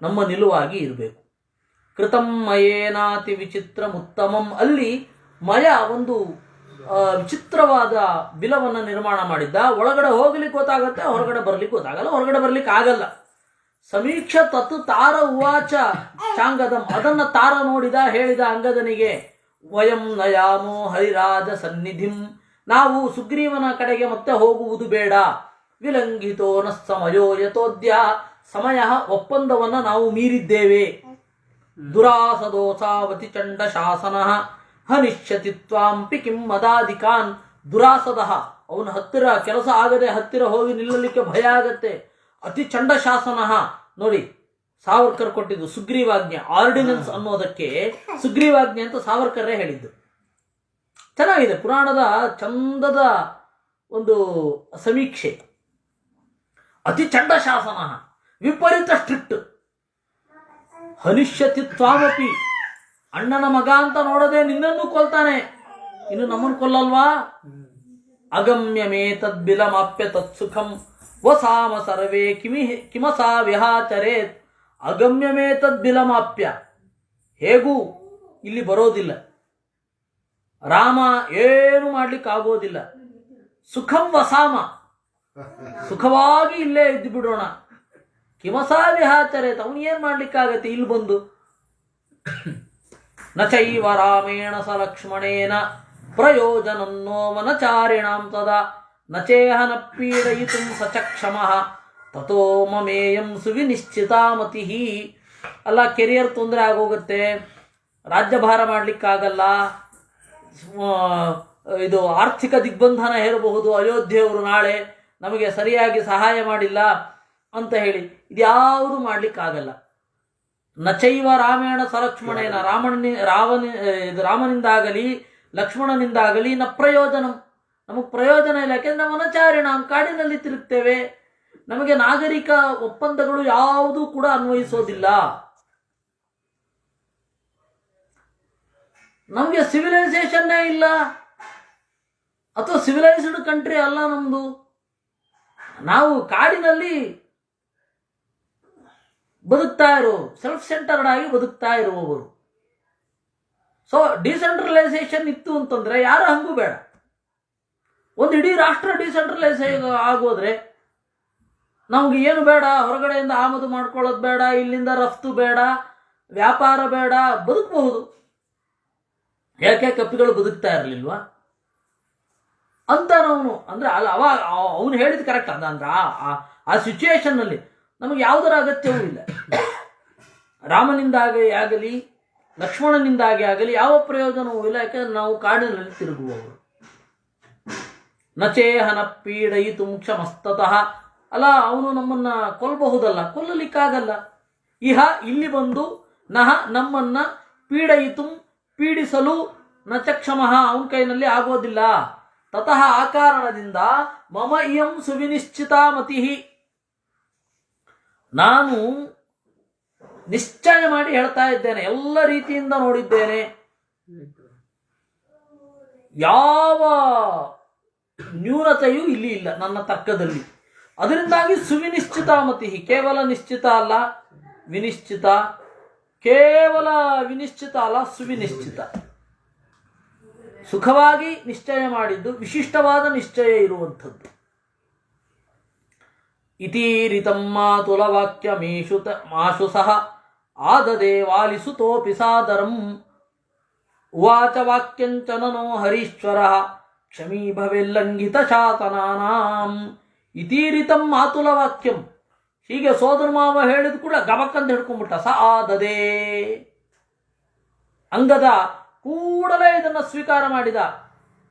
ನಮ್ಮ ನಿಲುವಾಗಿ ಇರಬೇಕು. ಕೃತಂ ಮಯೇನಾತಿ ವಿಚಿತ್ರಂ ಉತ್ತಮಂ, ಅಲ್ಲಿ ಮಯ ಒಂದು ವಿಚಿತ್ರವಾದ ಬಿಲವನ್ನು ನಿರ್ಮಾಣ ಮಾಡಿದ್ದ. ಒಳಗಡೆ ಹೋಗ್ಲಿಕ್ಕೆ ಗೊತ್ತಾಗತ್ತೆ, ಹೊರಗಡೆ ಬರ್ಲಿಕ್ಕೆ ಗೊತ್ತಾಗಲ್ಲ, ಹೊರಗಡೆ ಬರ್ಲಿಕ್ಕೆ ಆಗಲ್ಲ. ಸಮೀಕ್ಷ ತತ್ ತಾರ ಉವಾಚ ಚಾಂಗದಂ, ಅದನ್ನ ತಾರ ನೋಡಿದ, ಹೇಳಿದ ಅಂಗದನಿಗೆ, ವಯಂ ನಯಾಮೋ ಹರಿರಾಜ ಸನ್ನಿಧಿಂ, ನಾವು ಸುಗ್ರೀವನ ಕಡೆಗೆ ಮತ್ತೆ ಹೋಗುವುದು ಬೇಡ. ವಿಲಂಘಿತೋ ನ ಸಮಯೋ ಯಥೋದ್ಯ, ಸಮಯ ಒಪ್ಪಂದವನ್ನು ನಾವು ಮೀರಿದ್ದೇವೆ. ದುರಾಸದೋಸಾವತಿ ಚಂಡ ಶಾಸನ ಹನಿಷ್ಯತಿ ತ್ವಾಂಪಿ ಕಿಂ ಮದಾಧಿಕಾನ್. ದುರಾಸದ, ಅವನ ಹತ್ತಿರ ಕೆಲಸ ಆಗದೆ ಹತ್ತಿರ ಹೋಗಿ ನಿಲ್ಲಲಿಕ್ಕೆ ಭಯ ಆಗತ್ತೆ. ಅತಿ ಚಂಡ ಶಾಸನ, ನೋಡಿ ಸಾವರ್ಕರ್ ಕೊಟ್ಟಿದ್ದು ಸುಗ್ರೀವಾಜ್ಞೆ, ಆರ್ಡಿನೆನ್ಸ್ ಅನ್ನೋದಕ್ಕೆ ಸುಗ್ರೀವಾಜ್ಞೆ ಅಂತ ಸಾವರ್ಕರೇ ಹೇಳಿದ್ದು. ಚೆನ್ನಾಗಿದೆ, ಪುರಾಣದ ಚಂದದ ಒಂದು ಸಮೀಕ್ಷೆ. ಅತಿ ಚಂಡ ಶಾಸನ, ವಿಪರೀತ ಸ್ಟ್ರಿಕ್ಟ್. ಹನಿಷ್ಯತಿ ತ್ವಾಮಪಿ, ಅಣ್ಣನ ಮಗ ಅಂತ ನೋಡದೆ ನಿನ್ನನ್ನು ಕೊಲ್ತಾನೆ, ಇನ್ನು ನಮ್ಮನ್ನು ಕೊಲ್ಲಲ್ವಾ? ಅಗಮ್ಯ ತದ್ಬಿಲಮಾಪ್ಯ ತತ್ಸುಖಂ ವಸಾಮ ಸರ್ವೇ ಕಿಮಸಾ ವಿಹಾಚರೇತ್. ಅಗಮ್ಯ ತದ್ಬಿಲಮಾಪ್ಯ, ಹೇಗೂ ಇಲ್ಲಿ ಬರೋದಿಲ್ಲ, ರಾಮ ಏನು ಮಾಡ್ಲಿಕ್ಕೆ ಆಗೋದಿಲ್ಲ. ಸುಖಂ ವಸಾಮ, ಸುಖವಾಗಿ ಇಲ್ಲೇ ಇದ್ದು ಬಿಡೋಣ. ಕಿಮಸಾ ವಿಹಾಚರೇತ್, ಅವನು ಏನ್ ಮಾಡ್ಲಿಕ್ಕಾಗತ್ತೆ ಇಲ್ಲಿ ಬಂದು. ನ ಚೈವ ರಾಮೇಣ ಸ ಲಕ್ಷ್ಮಣೇನ ಪ್ರಯೋಜನನ್ನೋ ವನಚಾರಿಣಾಂ ತದಾ ನಚೇಹನ ಪೀಡಯಿತು ಸಚಕ್ಷಮಃ ತಥೋ ಮಮೇಯಂ ಸುವಿನಿಶ್ಚಿತಾ ಮತಿ. ಅಲ್ಲ, ಕೆರಿಯರ್ ತೊಂದರೆ ಆಗೋಗುತ್ತೆ, ರಾಜ್ಯಭಾರ ಮಾಡಲಿಕ್ಕಾಗಲ್ಲ, ಇದು ಆರ್ಥಿಕ ದಿಗ್ಬಂಧನ ಹೇರಬಹುದು, ಅಯೋಧ್ಯೆಯವರು ನಾಳೆ ನಮಗೆ ಸರಿಯಾಗಿ ಸಹಾಯ ಮಾಡಿಲ್ಲ ಅಂತ ಹೇಳಿ ಇದ್ಯಾವುದು ಮಾಡಲಿಕ್ಕಾಗಲ್ಲ. ನಚೈವ ರಾಮೇಣ ಸಲಕ್ಷ್ಮಣೇನ, ರಾಮನಿಂದಾಗಲಿ ಲಕ್ಷ್ಮಣನಿಂದಾಗಲಿ ನ ಪ್ರಯೋಜನ, ನಮಗೆ ಪ್ರಯೋಜನ ಇಲ್ಲ. ಯಾಕೆಂದ್ರೆ ನಾವು ವನಚಾರಿಣ, ಕಾಡಿನಲ್ಲಿ ತಿರುಗ್ತೇವೆ, ನಮಗೆ ನಾಗರಿಕ ಒಪ್ಪಂದಗಳು ಯಾವುದೂ ಕೂಡ ಅನ್ವಯಿಸೋದಿಲ್ಲ. ನಮಗೆ ಸಿವಿಲೈಸೇಷನ್ನೇ ಇಲ್ಲ, ಅಥವಾ ಸಿವಿಲೈಸ್ಡ್ ಕಂಟ್ರಿ ಅಲ್ಲ ನಮ್ದು. ನಾವು ಕಾಡಿನಲ್ಲಿ ಬದುಕ್ತಾ ಇರೋ, ಸೆಲ್ಫ್ ಸೆಂಟರ್ಡ್ ಆಗಿ ಬದುಕ್ತಾ ಇರುವವರು. ಸೊ ಡಿಸೆಂಟ್ರಲೈಸೇಷನ್ ಇತ್ತು ಅಂತಂದ್ರೆ ಯಾರು ಹಂಗೂ ಬೇಡ. ಒಂದು ಇಡೀ ರಾಷ್ಟ್ರ ಡಿಸೆಂಟ್ರಲೈಸ್ ಆಗೋದ್ರೆ ನಮ್ಗೆ ಏನು ಬೇಡ, ಹೊರಗಡೆಯಿಂದ ಆಮದು ಮಾಡ್ಕೊಳ್ಳೋದು ಬೇಡ, ಇಲ್ಲಿಂದ ರಫ್ತು ಬೇಡ, ವ್ಯಾಪಾರ ಬೇಡ, ಬದುಕಬಹುದು. ಯಾಕೆ ಕಪ್ಪಿಗಳು ಬದುಕ್ತಾ ಇರಲಿಲ್ವಾ ಅಂತ ನಾವು ಅಂದ್ರೆ ಅಲ್ಲ, ಅವಾಗ ಅವನು ಹೇಳಿದ್ ಕರೆಕ್ಟ್ ಅದ. ಅಂದ್ರೆ ಆ ಸಿಚುಯೇಷನ್ನಲ್ಲಿ ನಮಗೆ ಯಾವುದರ ಅಗತ್ಯವೂ ಇಲ್ಲ. ರಾಮನಿಂದಾಗಿ ಆಗಲಿ ಲಕ್ಷ್ಮಣನಿಂದಾಗಿ ಆಗಲಿ ಯಾವ ಪ್ರಯೋಜನವೂ ಇಲ್ಲ. ಯಾಕಂದ್ರೆ ನಾವು ಕಾಡಿನಲ್ಲಿ ತಿರುಗುವವರು. ನಚೇಹನ ಪೀಡಯಿತು ಕ್ಷಮಸ್ತತಃ, ಅಲ್ಲ ಅವನು ನಮ್ಮನ್ನ ಕೊಲ್ಲಬಹುದಲ್ಲ, ಕೊಲ್ಲಲಿಕ್ಕಾಗಲ್ಲ. ಇಹ ಇಲ್ಲಿ ಬಂದು ನಹ ನಮ್ಮನ್ನ ಪೀಡಯಿತು ಪೀಡಿಸಲು ನಚಕ್ಷಮಃ ಅವನ ಕೈನಲ್ಲಿ ಆಗೋದಿಲ್ಲ. ತತಃ ಆ ಕಾರಣದಿಂದ ಮಮ ಇಯಂ ಸುವಿನಿಶ್ಚಿತಾ ಮತಿ, ನಾನು ನಿಶ್ಚಯ ಮಾಡಿ ಹೇಳ್ತಾ ಇದ್ದೇನೆ, ಎಲ್ಲ ರೀತಿಯಿಂದ ನೋಡಿದ್ದೇನೆ, ಯಾವ ನ್ಯೂನತೆಯೂ ಇಲ್ಲಿ ಇಲ್ಲ ನನ್ನ ತರ್ಕದಲ್ಲಿ. ಅದರಿಂದಾಗಿ ಸುವಿನಿಶ್ಚಿತ ಮತಿ, ಕೇವಲ ನಿಶ್ಚಿತ ಅಲ್ಲ ವಿನಿಶ್ಚಿತ, ಕೇವಲ ವಿನಿಶ್ಚಿತ ಅಲ್ಲ ಸುವಿನಿಶ್ಚಿತ, ಸುಖವಾಗಿ ನಿಶ್ಚಯ ಮಾಡಿದ್ದು, ವಿಶಿಷ್ಟವಾದ ನಿಶ್ಚಯ ಇರುವಂಥದ್ದು. ಇತೀರಿತಂ ಮಾತುಲವಾಕ್ಯಮೇಷು ಮಾಶು ಸಹ ಆದದೆ ವಾಲಿಸುತೋಪಿ ಸಾದರಂ ಉವಾಚ ವಾಕ್ಯಂಚನನೋ ಹರೀಶ್ವರ ಕ್ಷಮೀ ಭವೆಲ್ಲಂಘಿತ ಶಾಸನಾನಾಂ. ಇತೀರಿತಂ ಮಾತುಲ ವಾಕ್ಯಂ, ಹೀಗೆ ಸೋದರ ಮಾವ ಹೇಳಿದ ಕೂಡ ಗಬಕ್ಕಂತ ಹಿಡ್ಕೊಂಡ್ಬಿಟ್ಟ. ಸ ಆದದೆ, ಅಂಗದ ಕೂಡಲೇ ಇದನ್ನು ಸ್ವೀಕಾರ ಮಾಡಿದ.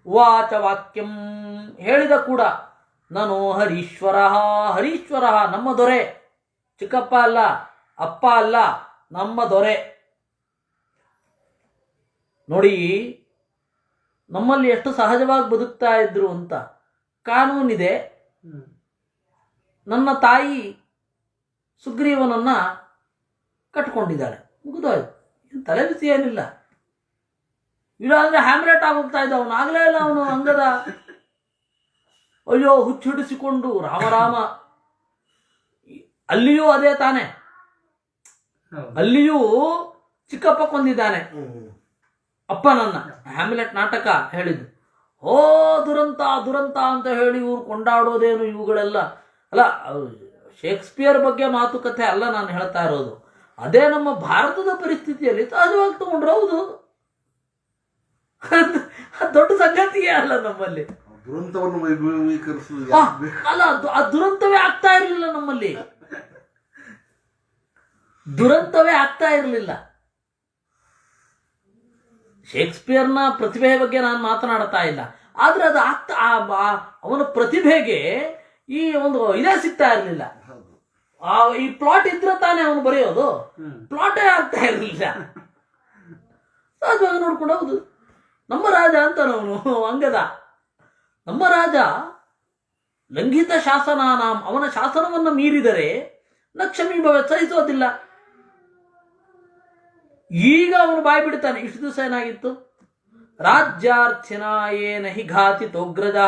ಉವಾಚ ವಾಕ್ಯಂ, ಹೇಳಿದ ಕೂಡ. ನಾನು ಹರೀಶ್ವರ, ಹರೀಶ್ವರ ನಮ್ಮ ದೊರೆ, ಚಿಕ್ಕಪ್ಪ ಅಲ್ಲ, ಅಪ್ಪ ಅಲ್ಲ, ನಮ್ಮ ದೊರೆ. ನೋಡಿ ನಮ್ಮಲ್ಲಿ ಎಷ್ಟು ಸಹಜವಾಗಿ ಬದುಕ್ತಾ ಇದ್ರು ಅಂತ. ಕಾನೂನಿದೆ. ನನ್ನ ತಾಯಿ ಸುಗ್ರೀವನನ್ನ ಕಟ್ಕೊಂಡಿದ್ದಾಳೆ, ಮುಗಿದೋಯ್ತು, ತಲೆ ಬಿಸಿ ಏನಿಲ್ಲ. ಇಲ್ಲ ಅಂದ್ರೆ ಹ್ಯಾಮ್ಲೆಟ್ ಆಗೋಗ್ತಾ ಇದ್ದ ಅವನು, ಆಗ್ಲೇ ಇಲ್ಲ ಅವನು ಅಂಗದ. ಅಯ್ಯೋ ಹುಚ್ಚಿಡಿಸಿಕೊಂಡು ರಾಮ ರಾಮ. ಅಲ್ಲಿಯೂ ಅದೇ ತಾನೆ, ಅಲ್ಲಿಯೂ ಚಿಕ್ಕಪ್ಪ ಕೊಂದಿದ್ದಾನೆ ಅಪ್ಪನನ್ನ. ಹ್ಯಾಮ್ಲೆಟ್ ನಾಟಕ ಹೇಳಿದ್ದು. ಓ ದುರಂತ ದುರಂತ ಅಂತ ಹೇಳಿ ಇವ್ರು ಕೊಂಡಾಡೋದೇನು ಇವುಗಳೆಲ್ಲ ಅಲ್ಲ. ಶೇಕ್ಸ್ಪಿಯರ್ ಬಗ್ಗೆ ಮಾತುಕತೆ ಅಲ್ಲ ನಾನು ಹೇಳ್ತಾ ಇರೋದು. ಅದೇ ನಮ್ಮ ಭಾರತದ ಪರಿಸ್ಥಿತಿಯಲ್ಲಿ ಸಹಜವಾಗಿ ತಗೊಂಡ್ರು. ಹೌದು, ದೊಡ್ಡ ಸಂಗತಿಯೇ ಅಲ್ಲ ನಮ್ಮಲ್ಲಿ. ಅಲ್ಲ, ಆ ದುರಂತವೇ ಆಗ್ತಾ ಇರಲಿಲ್ಲ ನಮ್ಮಲ್ಲಿ, ದುರಂತವೇ ಆಗ್ತಾ ಇರಲಿಲ್ಲ. ಶೇಕ್ಸ್ಪಿಯರ್ನ ಪ್ರತಿಭೆಯ ಬಗ್ಗೆ ನಾನು ಮಾತನಾಡ್ತಾ ಇಲ್ಲ, ಆದ್ರೆ ಅದು ಆಗ್ತಾ ಅವನ ಪ್ರತಿಭೆಗೆ ಈ ಒಂದು ಇದೇ ಸಿಗ್ತಾ ಇರಲಿಲ್ಲ. ಈ ಪ್ಲಾಟ್ ಇದ್ರೆ ತಾನೇ ಅವನು ಬರೆಯೋದು, ಪ್ಲಾಟೇ ಆಗ್ತಾ ಇರಲಿಲ್ಲ. ಸಹಜವಾಗಿ ನೋಡ್ಕೊಂಡು ಹೌದು ನಮ್ಮ ರಾಜ ಅಂತ ಅವನು ಅಂಗದ. ನಮ್ಮ ರಾಜ ಲಂಘಿತ ಶಾಸನಾನಾಂ, ಅವನ ಶಾಸನವನ್ನು ಮೀರಿದರೆ ಲಕ್ಷ್ಮೀ ಭವ ಸಹಿಸೋದಿಲ್ಲ. ಈಗ ಅವನು ಬಾಯಿ ಬಿಡ್ತಾನೆ. ಇಷ್ಟು ದಿವಸ ಏನಾಗಿತ್ತು? ರಾಜ್ಯಾರ್ಥಿನ ಏನ ಹಿ ಘಾತಿತೋಗ್ರಜ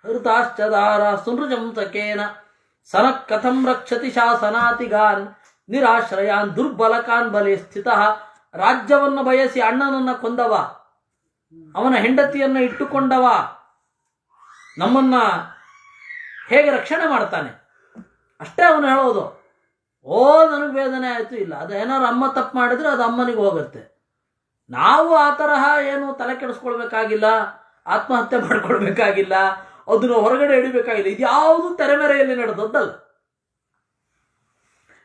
ಹೃತಾಶ್ಚದಾರ ಸುನೃಜಂಸಕೇನ ಸನಕ್ ಕಥಂ ರಕ್ಷತಿ ಶಾಸನಾತಿಗಾನ್ ನಿರಾಶ್ರಯಾನ್ ದುರ್ಬಲಕಾನ್ ಬಲೆ ಸ್ಥಿತ. ರಾಜ್ಯವನ್ನು ಬಯಸಿ ಅಣ್ಣನನ್ನ ಕೊಂದವ, ಅವನ ಹೆಂಡತಿಯನ್ನ ಇಟ್ಟುಕೊಂಡವ ನಮ್ಮನ್ನ ಹೇಗೆ ರಕ್ಷಣೆ ಮಾಡ್ತಾನೆ ಅಷ್ಟೇ ಅವನು ಹೇಳೋದು. ಓ ನನಗೆ ವೇದನೆ ಆಯಿತು, ಇಲ್ಲ ಅದು ಏನಾದ್ರು ಅಮ್ಮ ತಪ್ಪು ಮಾಡಿದ್ರೆ ಅದು ಅಮ್ಮನಿಗೆ ಹೋಗುತ್ತೆ, ನಾವು ಆ ತರಹ ಏನು ತಲೆ ಕೆಡಿಸ್ಕೊಳ್ಬೇಕಾಗಿಲ್ಲ, ಆತ್ಮಹತ್ಯೆ ಮಾಡ್ಕೊಳ್ಬೇಕಾಗಿಲ್ಲ, ಅದನ್ನು ಹೊರಗಡೆ ಹಿಡಿಬೇಕಾಗಿಲ್ಲ. ಇದು ಯಾವುದು ತೆರೆಮೆರೆಯಲ್ಲಿ ನಡೆದದ್ದಲ್ಲ,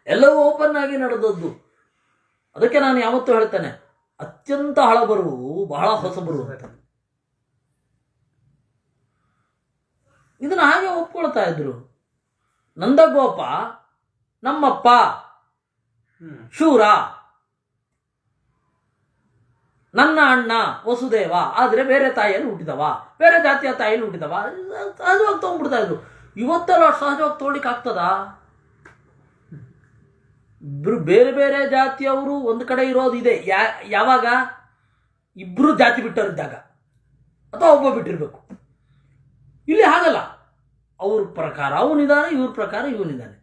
ಎಲ್ಲವೂ ಓಪನ್ ಆಗಿ ನಡೆದದ್ದು. ಅದಕ್ಕೆ ನಾನು ಯಾವತ್ತೂ ಹೇಳ್ತೇನೆ, ಅತ್ಯಂತ ಹಳಬರು ಬಹಳ ಹೊಸಬರು ಅಂತ. ಇದನ್ನ ಹಾಗೆ ಒಪ್ಕೊಳ್ತಾ ಇದ್ರು. ನಂದಗೋಪ ನಮ್ಮಪ್ಪ ಶೂರ, ನನ್ನ ಅಣ್ಣ ವಸುದೇವ, ಆದರೆ ಬೇರೆ ತಾಯಿಯಲ್ಲಿ ಹುಟ್ಟಿದವ, ಬೇರೆ ಜಾತಿಯ ತಾಯಿಯಲ್ಲಿ ಹುಟ್ಟಿದವ, ಸಹಜವಾಗಿ ತಗೊಂಡ್ಬಿಡ್ತಾ ಇದ್ರು. ಇವತ್ತೆಲ್ಲ ಸಹಜವಾಗಿ ತಗೊಳ್ಳಿಕ್ಕೆ ಆಗ್ತದಾ? ಇಬ್ರು ಬೇರೆ ಬೇರೆ ಜಾತಿಯವರು ಒಂದು ಕಡೆ ಇರೋದು ಇದೆ. ಯಾವಾಗ? ಇಬ್ರು ಜಾತಿ ಬಿಟ್ಟವರಿದ್ದಾಗ, ಅಥವಾ ಒಬ್ಬ ಬಿಟ್ಟಿರ್ಬೇಕು. ಇಲ್ಲಿ ಹಾಗಲ್ಲ, ಅವ್ರ ಪ್ರಕಾರ ಅವನಿದ್ದಾನೆ, ಇವ್ರ ಪ್ರಕಾರ ಇವನಿದ್ದಾನೆ.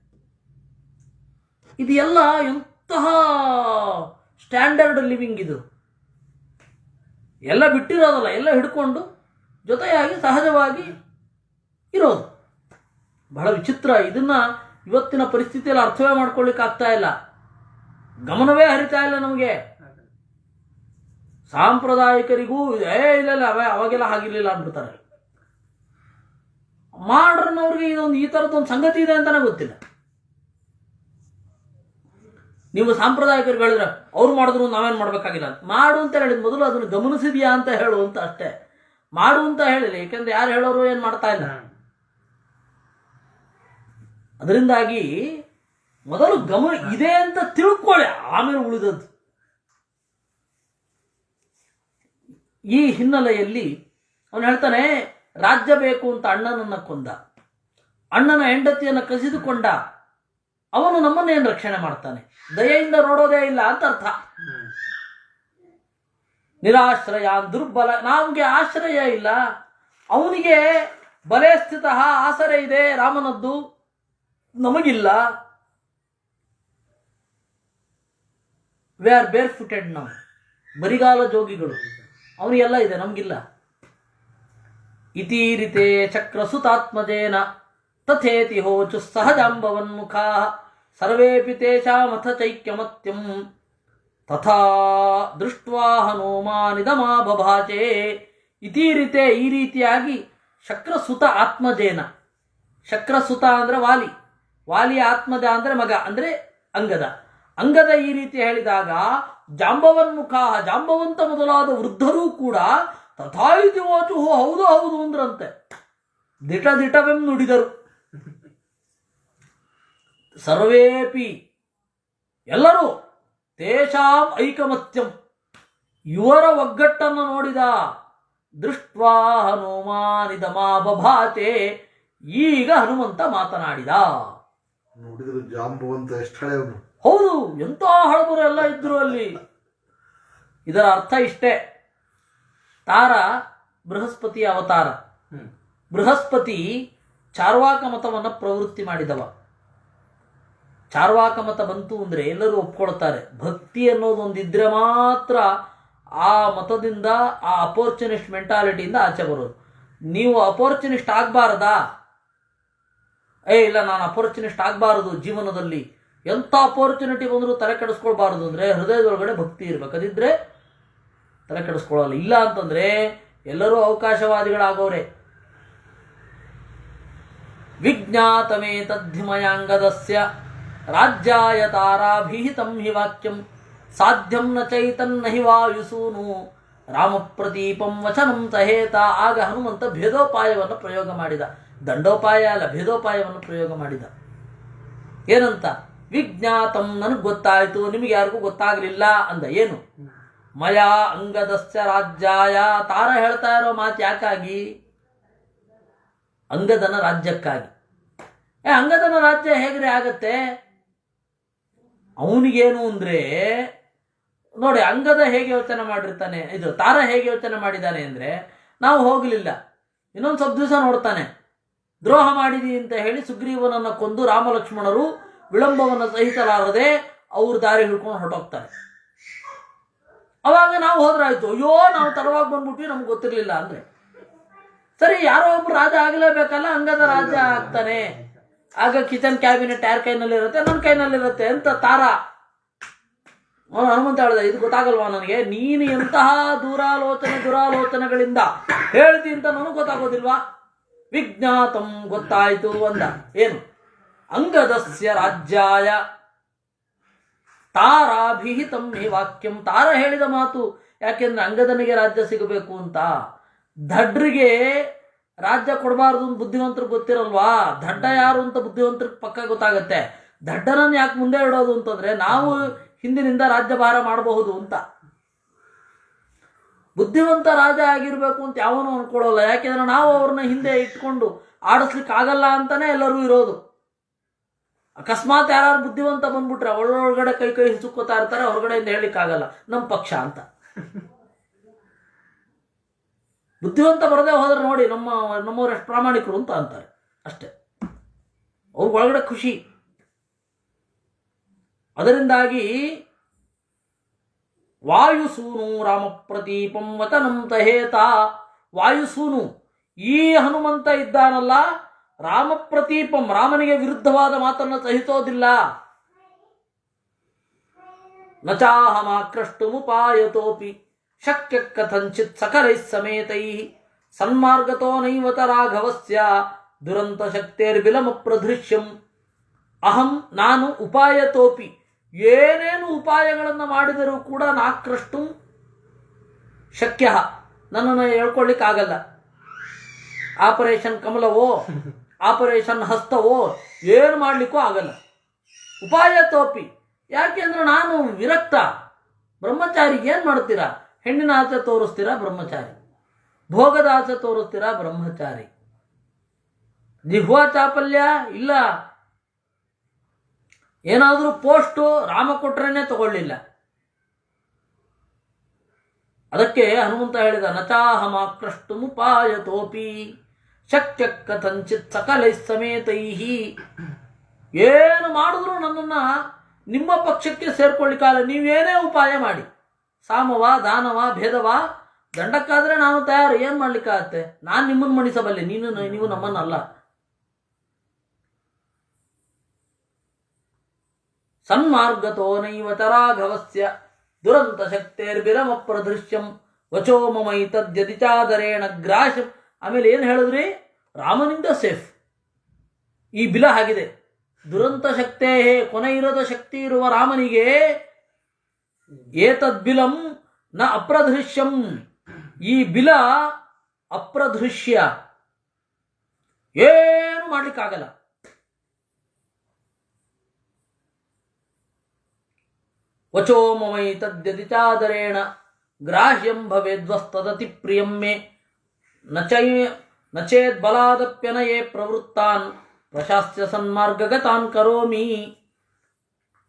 ಇದು ಎಲ್ಲ ಎಂತಹ ಸ್ಟ್ಯಾಂಡರ್ಡ್ ಲಿವಿಂಗ್ ಇದು. ಎಲ್ಲ ಬಿಟ್ಟಿರೋದಲ್ಲ, ಎಲ್ಲ ಹಿಡ್ಕೊಂಡು ಜೊತೆಯಾಗಿ ಸಹಜವಾಗಿ ಇರೋದು ಬಹಳ ವಿಚಿತ್ರ. ಇದನ್ನ ಇವತ್ತಿನ ಪರಿಸ್ಥಿತಿಯಲ್ಲಿ ಅರ್ಥವೇ ಮಾಡ್ಕೊಳ್ಳಿಕ್ಕೆ ಆಗ್ತಾ ಇಲ್ಲ, ಗಮನವೇ ಹರಿತಾ ಇಲ್ಲ ನಮಗೆ. ಸಾಂಪ್ರದಾಯಿಕರಿಗೂ ಇಲ್ಲ ಅವಾಗೆಲ್ಲ ಹಾಗಿರ್ಲಿಲ್ಲ ಅಂದ್ಬಿಡ್ತಾರೆ. ಮಾಡ್ರನ್ನವ್ರಿಗೆ ಇದೊಂದು ಈ ಥರದ್ದೊಂದು ಸಂಗತಿ ಇದೆ ಅಂತಾನೆ ಗೊತ್ತಿಲ್ಲ. ನೀವು ಸಾಂಪ್ರದಾಯಿಕರಿಗೆ ಹೇಳಿದ್ರೆ ಅವ್ರು ಮಾಡಿದ್ರು ನಾವೇನು ಮಾಡಬೇಕಾಗಿಲ್ಲ, ಮಾಡು ಅಂತ ಹೇಳಿದ್ ಮೊದಲು ಅದನ್ನು ಗಮನಿಸಿದ್ಯಾ ಅಂತ ಹೇಳು ಅಂತ ಅಷ್ಟೇ. ಮಾಡು ಅಂತ ಹೇಳಿಲ್ಲ, ಯಾಕೆಂದ್ರೆ ಯಾರು ಹೇಳೋರು ಏನು ಮಾಡ್ತಾ ಇಲ್ಲ. ಅದರಿಂದಾಗಿ ಮೊದಲು ಗಮನ ಇದೆ ಅಂತ ತಿಳ್ಕೊಳ್ಳಿ, ಆಮೇಲೆ ಉಳಿದದ್ದು. ಈ ಹಿನ್ನೆಲೆಯಲ್ಲಿ ಅವನು ಹೇಳ್ತಾನೆ, ರಾಜ್ಯ ಬೇಕು ಅಂತ ಅಣ್ಣನನ್ನ ಕೊಂದ, ಅಣ್ಣನ ಹೆಂಡತಿಯನ್ನು ಕಸಿದುಕೊಂಡ, ಅವನು ನಮ್ಮನ್ನೇನು ರಕ್ಷಣೆ ಮಾಡ್ತಾನೆ? ದಯೆಯಿಂದ ನೋಡೋದೇ ಇಲ್ಲ ಅಂತ ಅರ್ಥ. ನಿರಾಶ್ರಯ ದುರ್ಬಲ, ನಮಗೆ ಆಶ್ರಯ ಇಲ್ಲ, ಅವನಿಗೆ ಬಲೆ ಸ್ಥಿತ ಆಸರೆ ಇದೆ ರಾಮನದ್ದು, ನಮಗಿಲ್ಲ. ವಿ ಆರ್ ಬೇರ್ ಫುಟೆಡ್, ನಾವು ಬರಿಗಾಲ ಜೋಗಿಗಳು, ಅವನಿಗೆಲ್ಲ ಇದೆ, ನಮಗಿಲ್ಲ. ಇತೀರಿತೆ ಚಕ್ರಸುತಾತ್ಮಜೇನ ತಥೇತಿ ಹೋಚು ಸಹಜಾಂಬವನ್ಮುಖಾ ಸರ್ವೇಪಿ ತೇಷಾಮಥ ಚೈಕ್ಯಮತ್ಯಂ ತಥಾ ದೃಷ್ಟ್ವಾ ಹನುಮಾನಿದಮಾ ಬಭಾಚೆ. ಇತೀರಿತೆ, ಈ ರೀತಿಯಾಗಿ ಶಕ್ರಸುತ ಆತ್ಮಜೇನ, ಶಕ್ರಸುತ ಅಂದ್ರೆ ವಾಲಿ, ವಾಲಿಯ ಆತ್ಮಜ ಅಂದ್ರೆ ಮಗ, ಅಂದ್ರೆ ಅಂಗದ, ಅಂಗದ ಈ ರೀತಿ ಹೇಳಿದಾಗ ಜಾಂಬವನ್ಮುಖ, ಜಾಂಬವಂತ ಮೊದಲಾದ ವೃದ್ಧರೂ ಕೂಡ ತಥಾಯಿತಿ ವಾಚು, ಹೌದು ಹೌದು ಅಂದ್ರಂತೆ, ದಿಟ ದಿಟವೆಂ ನುಡಿದರು. ಸರ್ವೇಪಿ, ಎಲ್ಲರೂ, ತೇಷಾಂ ಐಕಮತ್ಯಂ, ಇವರ ಒಗ್ಗಟ್ಟನ್ನು ನೋಡಿದ, ದೃಷ್ಟ್ವಾ ಹನುಮಾನಿದಮಾ ಬಭಾಚೆ, ಈಗ ಹನುಮಂತ ಮಾತನಾಡಿದ. ನೋಡಿದ್ರು ಜಾಂಬವಂತ ಎಷ್ಟು ಹಳೆಯವನು. ಹೌದು, ಎಂತ ಹಳಬರು ಎಲ್ಲ ಇದ್ರು ಅಲ್ಲಿ. ಇದರ ಅರ್ಥ ಇಷ್ಟೇ, ತಾರ ಬೃಹಸ್ಪತಿಯ ಅವತಾರ. ಬೃಹಸ್ಪತಿ ಚಾರ್ವಾಕ ಮತವನ್ನು ಪ್ರವೃತ್ತಿ ಮಾಡಿದವ. ಚಾರ್ವಾಕ ಮತ ಬಂತು ಅಂದರೆ ಎಲ್ಲರೂ ಒಪ್ಕೊಳ್ತಾರೆ. ಭಕ್ತಿ ಅನ್ನೋದೊಂದಿದ್ರೆ ಮಾತ್ರ ಆ ಮತದಿಂದ, ಆ ಅಪೋರ್ಚುನಿಸ್ಟ್ ಮೆಂಟಾಲಿಟಿಯಿಂದ ಆಚೆ ಬರೋದು. ನೀವು ಅಪೋರ್ಚುನಿಸ್ಟ್ ಆಗಬಾರ್ದಾ? ಇಲ್ಲ, ನಾನು ಅಪೋರ್ಚುನಿಸ್ಟ್ ಆಗಬಾರದು ಜೀವನದಲ್ಲಿ, ಎಂಥ ಅಪೋರ್ಚುನಿಟಿ ಬಂದರೂ ತಲೆ ಕೆಡಿಸ್ಕೊಳ್ಬಾರ್ದು ಅಂದರೆ ಹೃದಯದೊಳಗಡೆ ಭಕ್ತಿ ಇರ್ಬೇಕು. ಅದಿದ್ರೆ ತಲೆ ಕೆಡಿಸ್ಕೊಳ್ಳಲ್ಲ. ಇಲ್ಲ ಅಂತಂದರೆ ಎಲ್ಲರೂ ಅವಕಾಶವಾದಿಗಳಾಗೋರೆ. ವಿಜ್ಞಾತಮೇ ತದ್ಧಿಮಯಾಂಗದಸ್ಯ ರಾಜ್ಯಾಯ ತಾರಾಭಿಹಿತಂ ಹಿ ವಾಕ್ಯಂ ಸಾಧ್ಯಂ ನ ಚೈತನ್ನ ಹಿ ವಾಯುಸೂನು ರಾಮ ಪ್ರತೀಪಂ ವಚನಂ ಸಹೇತ. ಆಗ ಹನುಮಂತ ಭೇದೋಪಾಯವನ್ನು ಪ್ರಯೋಗ ಮಾಡಿದ, ದಂಡೋಪಾಯ ಅಲ್ಲ, ಭೇದೋಪಾಯವನ್ನು ಪ್ರಯೋಗ ಮಾಡಿದ. ಏನಂತ? ವಿಜ್ಞಾತಂ, ನನಗೆ ಗೊತ್ತಾಯಿತು, ನಿಮಗೆ ಯಾರಿಗೂ ಗೊತ್ತಾಗಲಿಲ್ಲ ಅಂದ. ಏನು? ಮಯಾ ಅಂಗದಸ್ಯ ರಾಜ್ಯಾಯ. ತಾರ ಹೇಳ್ತಾ ಇರೋ ಮಾತು ಯಾಕಾಗಿ? ಅಂಗದನ ರಾಜ್ಯಕ್ಕಾಗಿ. ಅಂಗದನ ರಾಜ್ಯ ಹೇಗ್ರೆ ಆಗತ್ತೆ? ಅವನಿಗೇನು ಅಂದ್ರೆ ನೋಡಿ, ಅಂಗದ ಹೇಗೆ ಯೋಚನೆ ಮಾಡಿರ್ತಾನೆ, ಇದು ತಾರ ಹೇಗೆ ಯೋಚನೆ ಮಾಡಿದ್ದಾನೆ ಅಂದ್ರೆ, ನಾವು ಹೋಗಲಿಲ್ಲ, ಇನ್ನೊಂದು ಸ್ವಲ್ಪ ದಿವಸ ನೋಡ್ತಾನೆ, ದ್ರೋಹ ಮಾಡಿದಿ ಅಂತ ಹೇಳಿ ಸುಗ್ರೀವನನ್ನು ಕೊಂದು ರಾಮಲಕ್ಷ್ಮಣರು ವಿಳಂಬವನ್ನು ಸಹಿಸಲಾರದೆ ಅವ್ರ ದಾರಿ ಹಿಡ್ಕೊಂಡು ಹೊರಟೋಗ್ತಾರೆ. ಅವಾಗ ನಾವು ಹೋದ್ರಾಯ್ತು, ಅಯ್ಯೋ ನಾವು ತಡವಾಗಿ ಬಂದ್ಬಿಟ್ವಿ, ನಮ್ಗೆ ಗೊತ್ತಿರಲಿಲ್ಲ ಅಂದ್ರೆ. ಸರಿ, ಯಾರೋ ಒಬ್ರು ರಾಜ ಆಗಲೇಬೇಕಲ್ಲ, ಅಂಗದ ರಾಜ್ಯ ಆಗ್ತಾನೆ. ಆಗ ಕಿಚನ್ ಕ್ಯಾಬಿನೆಟ್ ಯಾರ ಕೈನಲ್ಲಿರುತ್ತೆ? ನನ್ನ ಕೈನಲ್ಲಿರುತ್ತೆ ಅಂತ ತಾರ ಅವನು ಹನುಮಂತ ಹೇಳಿದ, ಇದು ಗೊತ್ತಾಗಲ್ವಾ ನನಗೆ? ನೀನು ಎಂತಹ ದುರಾಲೋಚನೆಗಳಿಂದ ಹೇಳ್ತಿ ಅಂತ ನನಗೆ ಗೊತ್ತಾಗೋದಿಲ್ವಾ? ವಿಜ್ಞಾತಂ, ಗೊತ್ತಾಯಿತು ಅಂದ. ಏನು? ಅಂಗದಸ್ಯ ರಾಜ್ಯಾಯ ತಾರಾಭಿಹಿತಂ ಹಿ ವಾಕ್ಯಂ. ತಾರ ಹೇಳಿದ ಮಾತು. ಯಾಕೆಂದ್ರೆ ಅಂಗದನಿಗೆ ರಾಜ್ಯ ಸಿಗಬೇಕು ಅಂತ. ದಡ್ರಿಗೆ ರಾಜ್ಯ ಕೊಡಬಾರ್ದು ಅಂತ ಬುದ್ಧಿವಂತರಿಗೆ ಗೊತ್ತಿರಲ್ವಾ? ದಡ್ಡ ಯಾರು ಅಂತ ಬುದ್ಧಿವಂತರಿಗೆ ಪಕ್ಕ ಗೊತ್ತಾಗತ್ತೆ. ದಡ್ಡನನ್ನು ಯಾಕೆ ಮುಂದೆ ಇಡೋದು ಅಂತಂದ್ರೆ ನಾವು ಹಿಂದಿನಿಂದ ರಾಜ್ಯಭಾರ ಮಾಡಬಹುದು ಅಂತ. ಬುದ್ಧಿವಂತ ರಾಜ ಆಗಿರ್ಬೇಕು ಅಂತ ಯಾವನೂ ಅನ್ಕೊಳ್ಳಲ್ಲ. ಯಾಕೆಂದ್ರೆ ನಾವು ಅವ್ರನ್ನ ಹಿಂದೆ ಇಟ್ಕೊಂಡು ಆಡಿಸ್ಲಿಕ್ಕೆ ಆಗಲ್ಲ ಅಂತಾನೆ ಎಲ್ಲರೂ ಇರೋದು. ಅಕಸ್ಮಾತ್ ಯಾರು ಬುದ್ಧಿವಂತ ಬಂದ್ಬಿಟ್ರೆ ಒಳಗಡೆ ಕೈ ಹಿಸುಕೋತಾ ಇರ್ತಾರೆ, ಹೊರಗಡೆಯಿಂದ ಹೇಳಿಕ್ಕಾಗಲ್ಲ ನಮ್ಮ ಪಕ್ಷ ಅಂತ. ಬುದ್ಧಿವಂತ ಬರದೇ ಹೋದ್ರೆ ನೋಡಿ ನಮ್ಮವ್ರು ಎಷ್ಟು ಪ್ರಾಮಾಣಿಕರು ಅಂತ ಅಂತಾರೆ ಅಷ್ಟೇ. ಅವ್ರ ಒಳಗಡೆ ಖುಷಿ. ಅದರಿಂದಾಗಿ ವಾಯುಸೂನು ರಾಮ ಪ್ರತೀಪಂ ವಚನಂ ತಹೇತ. ವಾಯುಸೂನು ಈ ಹನುಮಂತ ಇದ್ದಾನಲ್ಲ, ರಾಮ ಪ್ರತೀಪಂ, ರಾಮನಿಗೆ ವಿರುದ್ಧವಾದ ಮಾತನ್ನು ಸಹಿಸೋದಿಲ್ಲ. ನಚಾಹಮಾಕೃಷ್ಟುಮುಪಾಯತೋಪಿ ಶಕ್ಯ ಕಥಂಚಿತ್ ಸಕಲೈ ಸಮೇತೈ ಸನ್ಮಾರ್ಗತೋ ನೈವತ ರಾಘವಸ್ಯ ದುರಂತ ಶಕ್ತೇರ್ವಿಲಮ ಪ್ರದೃಶ್ಯಂ. ಅಹಂ, ನಾನು, ಉಪಾಯತೋಪಿ, ಏನೇನು ಉಪಾಯಗಳನ್ನು ಮಾಡಿದರೂ ಕೂಡ ನಾಕ್ರಷ್ಟು ಶಕ್ಯ, ನನ್ನನ್ನು ಹೇಳ್ಕೊಳ್ಳಿಕ್ಕಾಗಲ್ಲ. ಆಪರೇಷನ್ ಕಮಲವೋ ಆಪರೇಷನ್ ಹಸ್ತವೋ ಏನು ಮಾಡಲಿಕ್ಕೂ ಆಗಲ್ಲ. ಉಪಾಯತೋಪಿ, ಯಾಕೆಂದ್ರೆ ನಾನು ವಿರಕ್ತ ಬ್ರಹ್ಮಚಾರಿ. ಏನು ಮಾಡ್ತೀರಾ? ಹೆಣ್ಣಿನ ಆಸೆ ತೋರಿಸ್ತೀರಾ? ಬ್ರಹ್ಮಚಾರಿ. ಭೋಗದ ಆಸೆ ತೋರಿಸ್ತೀರಾ? ಬ್ರಹ್ಮಚಾರಿ. ಜಿಹ್ವಾ ಚಾಪಲ್ಯ ಇಲ್ಲ. ಏನಾದರೂ ಪೋಸ್ಟು ರಾಮ ಕೊಟ್ರೇನೆ ತಗೊಳ್ಳಿಲ್ಲ. ಅದಕ್ಕೆ ಹನುಮಂತ ಹೇಳಿದ, ನಚಾಹಮಾಕೃಷ್ಟುಮುಪಾಯತೋಪಿ ಶಕ್ಯ ಕಥಂಚಿತ್ ಸಕಲೈ ಸಮೇತೈ. ಏನು ಮಾಡಿದ್ರು ನನ್ನನ್ನು ನಿಮ್ಮ ಪಕ್ಷಕ್ಕೆ ಸೇರ್ಕೊಳ್ಳಿಕ್ಕಾಗಲ್ಲ. ನೀವೇನೇ ಉಪಾಯ ಮಾಡಿ, ಸಾಮವ ದಾನವ ಭೇದವ, ದಂಡಕ್ಕಾದ್ರೆ ನಾನು ತಯಾರು. ಏನು ಮಾಡ್ಲಿಕ್ಕಾಗತ್ತೆ? ನಾನು ನಿಮ್ಮನ್ನು ಮಣಿಸಬಲ್ಲೆ, ನೀವು ನಮ್ಮನ್ನಲ್ಲ. ಸನ್ಮಾರ್ಗತೋ ನೈವತ ರಾಘವಸ್ಯ ದುರಂತ ಶಕ್ತೇರ್ವಿರಮ ಪ್ರದೃಶ್ಯಂ ವಚೋ ಮಮೈತದ್ಯದಿ ಚಾದರೇಣ ಗ್ರಾಶಂ. ಆಮೇಲೆ ಏನು ಹೇಳಿದ್ರಿ? ರಾಮನಿಂದ ಸೇಫ್. ಈ ಬಿಲ ಆಗಿದೆ. ದುರಂತ ಶಕ್ತೇ, ಕೊನೆ ಇರದ ಶಕ್ತಿ ಇರುವ ರಾಮನಿಗೆ ಏತದ್ಬಿಲಂ ನ ಅಪ್ರದೃಶ್ಯಂ, ಈ ಬಿಲ ಅಪ್ರದೃಶ್ಯ, ಏನು ಮಾಡ್ಲಿಕ್ಕಾಗಲ್ಲ. ವಚೋ ಮಮೈತದ್ಯದಿ ಚಾದರೇಣ ಗ್ರಾಹ್ಯಂ ಭವೇದ್ವಸ್ತದತಿ ಪ್ರಿಯಂ ಮೇ ನಚೇದ್ ಬಲಾದಪ್ಯನಯೇ ಪ್ರವೃತ್ತಾನ್ ಪ್ರಶಾಸ್ಯ ಸನ್ಮಾರ್ಗಗತಾನ್ ಕರೋಮಿ.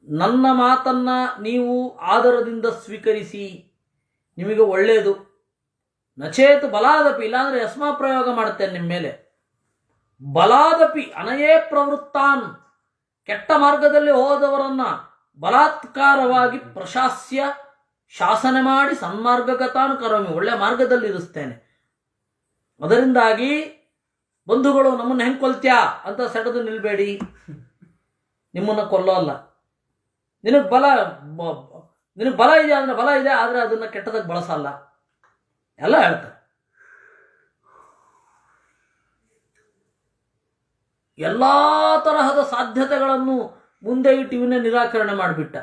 ನನ್ನ ಮಾತನ್ನ ನೀವು ಆದರದಿಂದ ಸ್ವೀಕರಿಸಿ, ನಿಮಗೆ ಒಳ್ಳೆಯದು. ನಚೇತ್ ಬಲಾದಪಿ, ಇಲ್ಲಾಂದ್ರೆ ಯಸ್ಮಾ ಪ್ರಯೋಗ ಮಾಡುತ್ತೇನೆ ನಿಮ್ಮ ಮೇಲೆ. ಬಲಾದಪಿ ಅನಯೇ ಪ್ರವೃತ್ತಾನ್, ಕೆಟ್ಟ ಮಾರ್ಗದಲ್ಲಿ ಹೋದವರನ್ನ ಬಲಾತ್ಕಾರವಾಗಿ ಪ್ರಶಾಸ್ಯ, ಶಾಸನ ಮಾಡಿ ಸನ್ಮಾರ್ಗಗತಾನ್ ಕರೋಮಿ, ಒಳ್ಳೆ ಮಾರ್ಗದಲ್ಲಿ ಇರಿಸ್ತೇನೆ. ಅದರಿಂದಾಗಿ ಬಂಧುಗಳು ನಮ್ಮನ್ನು ಹೆಂಗೆ ಕೊಲ್ತ್ಯಾ ಅಂತ ಸೆಡೆದು ನಿಲ್ಬೇಡಿ. ನಿಮ್ಮನ್ನು ಕೊಲ್ಲೋಲ್ಲ. ನಿನಗೆ ಬಲ ಇದೆ ಅಂದ್ರೆ ಬಲ ಇದೆ, ಆದರೆ ಅದನ್ನು ಕೆಟ್ಟದಾಗ ಬಳಸಲ್ಲ ಎಲ್ಲ ಹೇಳ್ತಾರೆ. ಎಲ್ಲ ತರಹದ ಸಾಧ್ಯತೆಗಳನ್ನು ಮುಂದೆ ಇಟ್ಟು ಇವನ್ನೇ ನಿರಾಕರಣೆ ಮಾಡಿಬಿಟ್ಟ.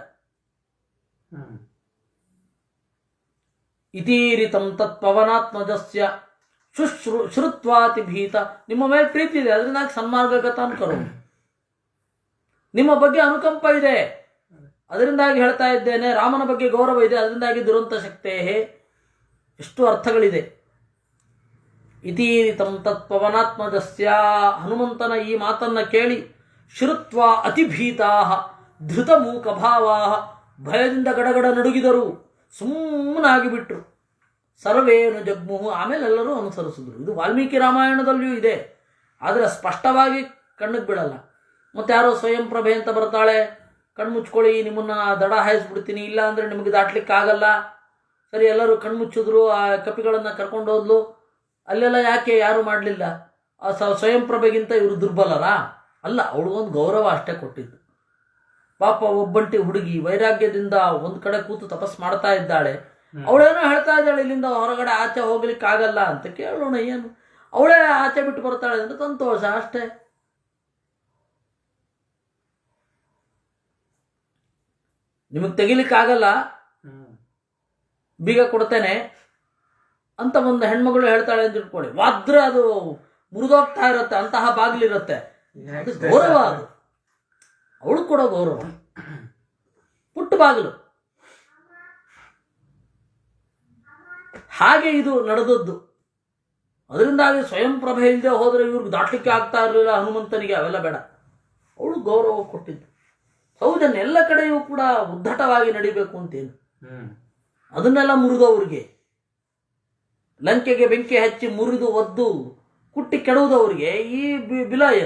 ಇತೀರಿತಂ ತತ್ಪವನಾತ್ಮಜಸ್ಯ ಶ್ರುತ್ವಾತಿ ಭೀತ. ನಿಮ್ಮ ಮೇಲೆ ಪ್ರೀತಿ ಇದೆ, ಅದರಿಂದಾಗಿ ಸನ್ಮಾರ್ಗಗತಾನ್ ಕರೋ. ನಿಮ್ಮ ಬಗ್ಗೆ ಅನುಕಂಪ ಇದೆ, ಅದರಿಂದಾಗಿ ಹೇಳ್ತಾ ಇದ್ದೇನೆ. ರಾಮನ ಬಗ್ಗೆ ಗೌರವ ಇದೆ, ಅದರಿಂದಾಗಿ ದುರಂತ ಶಕ್ತೇ. ಎಷ್ಟು ಅರ್ಥಗಳಿದೆ. ಇತೀರಿತಂ ತತ್ಪವನಾತ್ಮಜಸ್ಯ, ಹನುಮಂತನ ಈ ಮಾತನ್ನ ಕೇಳಿ ಶ್ರುತ್ವ ಅತಿಭೀತಾ ಧೃತ ಮೂಕಭಾವಾ, ಭಯದಿಂದ ಗಡಗಡ ನಡುಗಿದರು, ಸುಮ್ಮನಾಗಿ ಬಿಟ್ರು. ಸರ್ವೇನು ಜಗ್ಮುಹು, ಆಮೇಲೆ ಎಲ್ಲರೂ ಅನುಸರಿಸಿದ್ರು. ಇದು ವಾಲ್ಮೀಕಿ ರಾಮಾಯಣದಲ್ಲಿಯೂ ಇದೆ, ಆದರೆ ಸ್ಪಷ್ಟವಾಗಿ ಕಣ್ಣಿಗೆ ಬೀಳಲ್ಲ. ಮತ್ತೆ ಯಾರೋ ಸ್ವಯಂ ಪ್ರಭೆ ಅಂತ ಬರ್ತಾಳೆ, ಕಣ್ಮುಚ್ಕೊಳ್ಳಿ, ನಿಮ್ಮನ್ನ ದಡ ಹಾಯಿಸ್ಬಿಡ್ತೀನಿ, ಇಲ್ಲ ಅಂದರೆ ನಿಮಗೆ ದಾಟ್ಲಿಕ್ಕಾಗಲ್ಲ. ಸರಿ, ಎಲ್ಲರೂ ಕಣ್ಮುಚ್ಚಿದ್ರು, ಆ ಕಪಿಗಳನ್ನು ಕರ್ಕೊಂಡು ಹೋದ್ಲು. ಅಲ್ಲೆಲ್ಲ ಯಾಕೆ ಯಾರು ಮಾಡಲಿಲ್ಲ? ಆ ಸ್ವಯಂ ಪ್ರಭೆಗಿಂತ ಇವರು ದುರ್ಬಲರಾ? ಅಲ್ಲ, ಅವಳಿಗೊಂದು ಗೌರವ ಅಷ್ಟೇ ಕೊಟ್ಟಿದ್ದು. ಪಾಪ ಒಬ್ಬಂಟಿ ಹುಡುಗಿ ವೈರಾಗ್ಯದಿಂದ ಒಂದ್ ಕಡೆ ಕೂತು ತಪಸ್ ಮಾಡ್ತಾ ಇದ್ದಾಳೆ. ಅವಳೇನೋ ಹೇಳ್ತಾ ಇದ್ದಾಳೆ, ಇಲ್ಲಿಂದ ಹೊರಗಡೆ ಆಚೆ ಹೋಗ್ಲಿಕ್ಕೆ ಆಗಲ್ಲ ಅಂತ. ಕೇಳೋಣ ಏನು, ಅವಳೇ ಆಚೆ ಬಿಟ್ಟು ಬರ್ತಾಳೆ ಅಂದ್ರೆ ಸಂತೋಷ ಅಷ್ಟೇ. ನಿಮಗ್ ತೆಗಿಲಿಕ್ಕೆ ಆಗಲ್ಲ, ಬೀಗ ಕೊಡ್ತೇನೆ ಅಂತ ಒಂದು ಹೆಣ್ಮಗಳು ಹೇಳ್ತಾಳೆ ಅಂತ ಇಟ್ಕೊಳ್ಳಿ. ವಾದ್ರ ಅದು ಮುರಿದೋಗ್ತಾ ಇರುತ್ತೆ, ಅಂತಹ ಬಾಗಿಲಿರುತ್ತೆ. ಅದು ಗೌರವ, ಅದು ಅವಳು ಕೊಡೋ ಗೌರವ. ಪುಟ್ಟ ಬಾಗಿಲು. ಹಾಗೆ ಇದು ನಡೆದದ್ದು. ಅದರಿಂದಾಗಿ ಸ್ವಯಂ ಪ್ರಭೆ ಇಲ್ಲದೆ ಹೋದ್ರೆ ಇವ್ರಿಗೆ ದಾಟ್ಲಿಕ್ಕೆ ಆಗ್ತಾ ಇರಲಿಲ್ಲ ಹನುಮಂತನಿಗೆ. ಅವೆಲ್ಲ ಬೇಡ, ಅವಳು ಗೌರವ ಕೊಟ್ಟಿದ್ದು. ಸೌಜನ್ಯ ಎಲ್ಲ ಕಡೆಯೂ ಕೂಡ ಉದ್ದಟವಾಗಿ ನಡಿಬೇಕು ಅಂತೇನು, ಅದನ್ನೆಲ್ಲ ಮುರಿದವ್ರಿಗೆ, ಲಂಕೆಗೆ ಬೆಂಕಿ ಹಚ್ಚಿ ಮುರಿದು ಒದ್ದು ಕುಟ್ಟಿ ಕೆಡುವುದವ್ರಿಗೆ ಈ ಬಿಲಾಯ.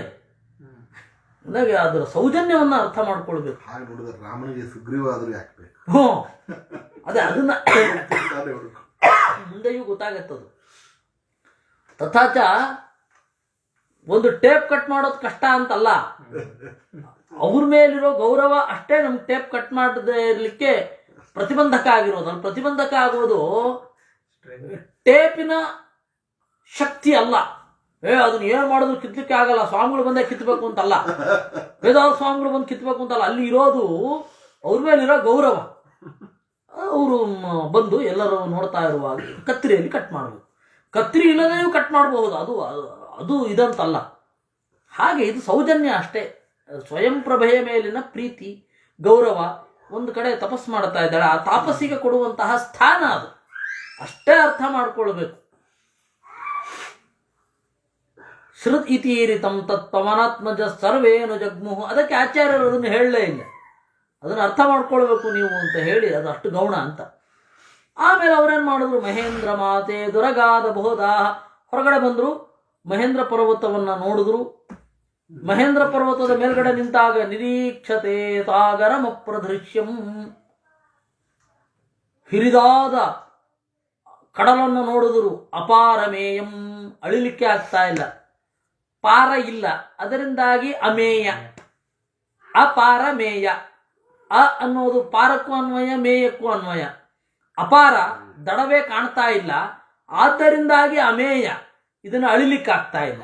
ನನಗೆ ಅದರ ಸೌಜನ್ಯವನ್ನ ಅರ್ಥ ಮಾಡ್ಕೊಳ್ಬೇಕು. ಹಾಗೆ ನೋಡಿದ್ರೆ ರಾಮನಿಗೆ ಸುಗ್ರೀವ ಆದ್ರೂ ಯಾಕಬೇಕು? ಅದೇ ಅದನ್ನ ಮುಂದೆಯೂ ಗೊತ್ತಾಗತ್ತದು. ತಥಾಚ ಒಂದು ಟೇಪ್ ಕಟ್ ಮಾಡೋದು ಕಷ್ಟ ಅಂತಲ್ಲ, ಅವ್ರ ಮೇಲಿರೋ ಗೌರವ ಅಷ್ಟೇ ನಮ್ಗೆ ಟೇಪ್ ಕಟ್ ಮಾಡದೇ ಇರ್ಲಿಕ್ಕೆ ಪ್ರತಿಬಂಧಕ ಆಗಿರೋದು. ಅಲ್ಲಿ ಪ್ರತಿಬಂಧಕ ಆಗೋದು ಟೇಪಿನ ಶಕ್ತಿ ಅಲ್ಲ. ಅದನ್ನ ಏನ್ ಮಾಡೋದು ಕಿತ್ಲಿಕ್ಕೆ ಆಗಲ್ಲ, ಸ್ವಾಮಿಗಳು ಬಂದೇ ಕಿತ್ಬೇಕು ಅಂತಲ್ಲ, ವೇದಾವ ಸ್ವಾಮಿಗಳು ಬಂದು ಕಿತ್ಬೇಕು ಅಂತಲ್ಲ. ಅಲ್ಲಿ ಇರೋದು ಅವ್ರ ಮೇಲಿರೋ ಗೌರವ. ಅವರು ಬಂದು ಎಲ್ಲರೂ ನೋಡ್ತಾ ಇರುವಾಗ ಕತ್ರಿಯಲ್ಲಿ ಕಟ್ ಮಾಡಬೇಕು. ಕತ್ರಿ ಇಲ್ಲದೆಯೂ ಕಟ್ ಮಾಡಬಹುದು, ಅದು ಅದು ಇದಂತಲ್ಲ. ಹಾಗೆ ಇದು ಸೌಜನ್ಯ ಅಷ್ಟೇ. ಸ್ವಯಂ ಪ್ರಭೆಯ ಮೇಲಿನ ಪ್ರೀತಿ, ಗೌರವ. ಒಂದು ಕಡೆ ತಪಸ್ ಮಾಡ್ತಾ ಇದ್ದಾಳೆ, ಆ ತಾಪಸ್ಸಿಗೆ ಕೊಡುವಂತಹ ಸ್ಥಾನ ಅದು. ಅಷ್ಟೇ ಅರ್ಥ ಮಾಡ್ಕೊಳ್ಬೇಕು. ಶ್ರುತ್ ಇತೀರಿತಂ ತತ್ಪವನಾತ್ಮಜ ಸರ್ವೇನು ಜಗ್ಮುಹು. ಅದಕ್ಕೆ ಆಚಾರ್ಯರು ಅದನ್ನು ಹೇಳಲೇ ಇಲ್ಲ. ಅದನ್ನು ಅರ್ಥ ಮಾಡ್ಕೊಳ್ಬೇಕು ನೀವು ಅಂತ ಹೇಳಿ, ಅದು ಅಷ್ಟು ಗೌಣ ಅಂತ. ಆಮೇಲೆ ಅವ್ರೇನ್ ಮಾಡಿದ್ರು, ಮಹೇಂದ್ರ ಮಾತೆ ದುರಗಾದ ಬೋಧಾ. ಹೊರಗಡೆ ಬಂದ್ರು, ಮಹೇಂದ್ರ ಪರ್ವತವನ್ನ ನೋಡಿದ್ರು. ಮಹೇಂದ್ರ ಪರ್ವತದ ಮೇಲ್ಗಡೆ ನಿಂತಾಗ ನಿರೀಕ್ಷತೆ ಸಾಗರಮಪ್ರದೃಶ್ಯಂ. ಹಿರಿದಾದ ಕಡಲನ್ನು ನೋಡಿದ್ರು. ಅಪಾರಮೇಯಂ, ಅಳಿಲಿಕ್ಕೆ ಆಗ್ತಾ ಇಲ್ಲ, ಪಾರ ಇಲ್ಲ, ಅದರಿಂದಾಗಿ ಅಮೇಯ, ಅಪಾರಮೇಯ. ಅ ಅನ್ನೋದು ಪಾರಕ್ಕೂ ಅನ್ವಯ, ಮೇಯಕ್ಕೂ ಅನ್ವಯ. ಅಪಾರ, ದಡವೇ ಕಾಣ್ತಾ ಇಲ್ಲ, ಆದ್ದರಿಂದಾಗಿ ಅಮೇಯ, ಇದನ್ನು ಅಳಿಲಿಕ್ಕಾಗ್ತಾ ಇಲ್ಲ.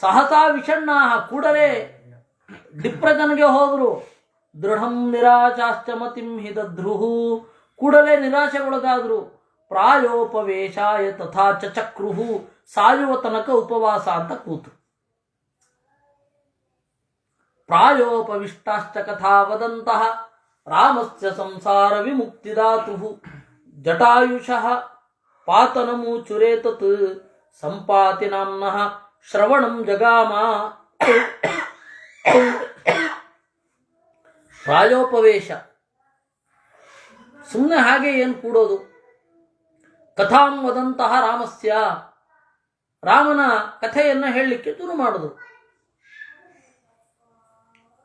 ಸಹಸಾ ವಿಷಣ್ಣ, ಕೂಡಲೇ ಡಿಪ್ರಜನ್ಗೆ ಹೋದ್ರು. ದೃಢಂ ನಿರಾಶಾಶ್ಚ ಮತಿಂ ಹಿದಧ್ರುಹು, ಕೂಡಲೇ ನಿರಾಶೆಗೊಳಗಾದ್ರು. ಪ್ರಾಯೋಪವೇಶಾಯ ತಥಾ ಚಕ್ರುಹು, ಸಾಯುವ ತನಕ ಉಪವಾಸ ಅಂತ ಕೂತು. ಪ್ರಾಯೋಪವಿಷ್ಟಾಶ್ಚ ಕಥಾ ವದಂತಹ ರಾಮಸ್ಯ ಸಂಸಾರ ವಿಮುಕ್ತಿದಾತುಃ. ಜಟಾಯುಷಃ ಪಾತನಮೂಚುರೇತತ್ ಸಂಪಾತಿ ನಾಮ್ನಃ ಶ್ರವಣಂ ಜಗಾಮ. ಪ್ರಾಯೋಪವೇಶ, ಸುಮ್ಮನೆ ಹಾಗೆ ಏನು ಕೂಡೋದು. ಕಥಾಂ ವದಂತಹ ರಾಮಸ್ಯ, ರಾಮನ ಕಥೆಯನ್ನ ಹೇಳಲಿಕ್ಕೆ ಶುರು ಮಾಡಿದ್ರು.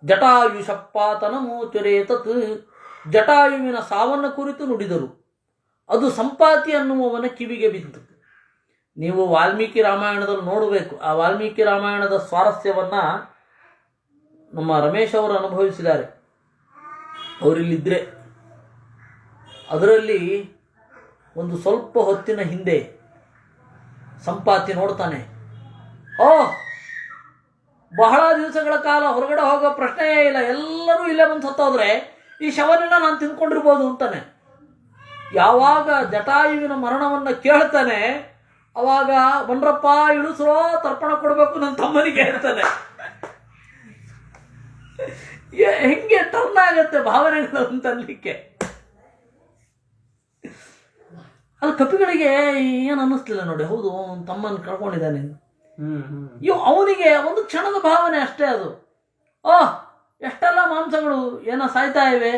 ಜಟಾಯುಷಪಾತನ ಮೋಚರೇತತ್, ಜಟಾಯುವಿನ ಸಾವನ್ನು ಕುರಿತು ನುಡಿದರು. ಅದು ಸಂಪಾತಿ ಅನ್ನುವವನ ಕಿವಿಗೆ ಬಿತ್ತು. ನೀವು ವಾಲ್ಮೀಕಿ ರಾಮಾಯಣದಲ್ಲಿ ನೋಡಬೇಕು. ಆ ವಾಲ್ಮೀಕಿ ರಾಮಾಯಣದ ಸ್ವಾರಸ್ಯವನ್ನ ನಮ್ಮ ರಮೇಶ್ ಅವರು ಅನುಭವಿಸಿದ್ದಾರೆ, ಅವರಿಲ್ಲಿದ್ದರೆ. ಅದರಲ್ಲಿ ಒಂದು ಸ್ವಲ್ಪ ಹೊತ್ತಿನ ಹಿಂದೆ ಸಂಪಾತಿ ನೋಡ್ತಾನೆ, ಬಹಳ ದಿವಸಗಳ ಕಾಲ ಹೊರಗಡೆ ಹೋಗೋ ಪ್ರಶ್ನೆಯೇ ಇಲ್ಲ, ಎಲ್ಲರೂ ಇಲ್ಲೇ ಬಂದು ಸತ್ತೋದ್ರೆ ಈ ಶವನೆಲ್ಲ ನಾನು ತಿನ್ಕೊಂಡಿರ್ಬೋದು ಅಂತಾನೆ. ಯಾವಾಗ ಜಟಾಯುವಿನ ಮರಣವನ್ನು ಕೇಳ್ತಾನೆ, ಅವಾಗ ಬನ್ರಪ್ಪ ಇಳಿಸ್ರೋ, ತರ್ಪಣ ಕೊಡಬೇಕು ನನ್ನ ತಮ್ಮನಿಗೆ ಹೇಳ್ತಾನೆ. ಹೆಂಗೆ ಟರ್ನ್ ಆಗತ್ತೆ ಭಾವನೆಗಳು ಅಂತನ್ಲಿಕ್ಕೆ. ಅದು ಕಪಿಗಳಿಗೆ ಏನು ಅನ್ನಿಸ್ಲಿಲ್ಲ ನೋಡಿ. ಹೌದು, ತಮ್ಮನ ಕಳ್ಕೊಂಡಿದ್ದಾನೆ. ಅವನಿಗೆ ಒಂದು ಕ್ಷಣದ ಭಾವನೆ ಅಷ್ಟೇ ಅದು. ಎಷ್ಟೆಲ್ಲ ಮಾಂಸಗಳು ಏನೋ ಸಾಯ್ತಾ ಇವೆ,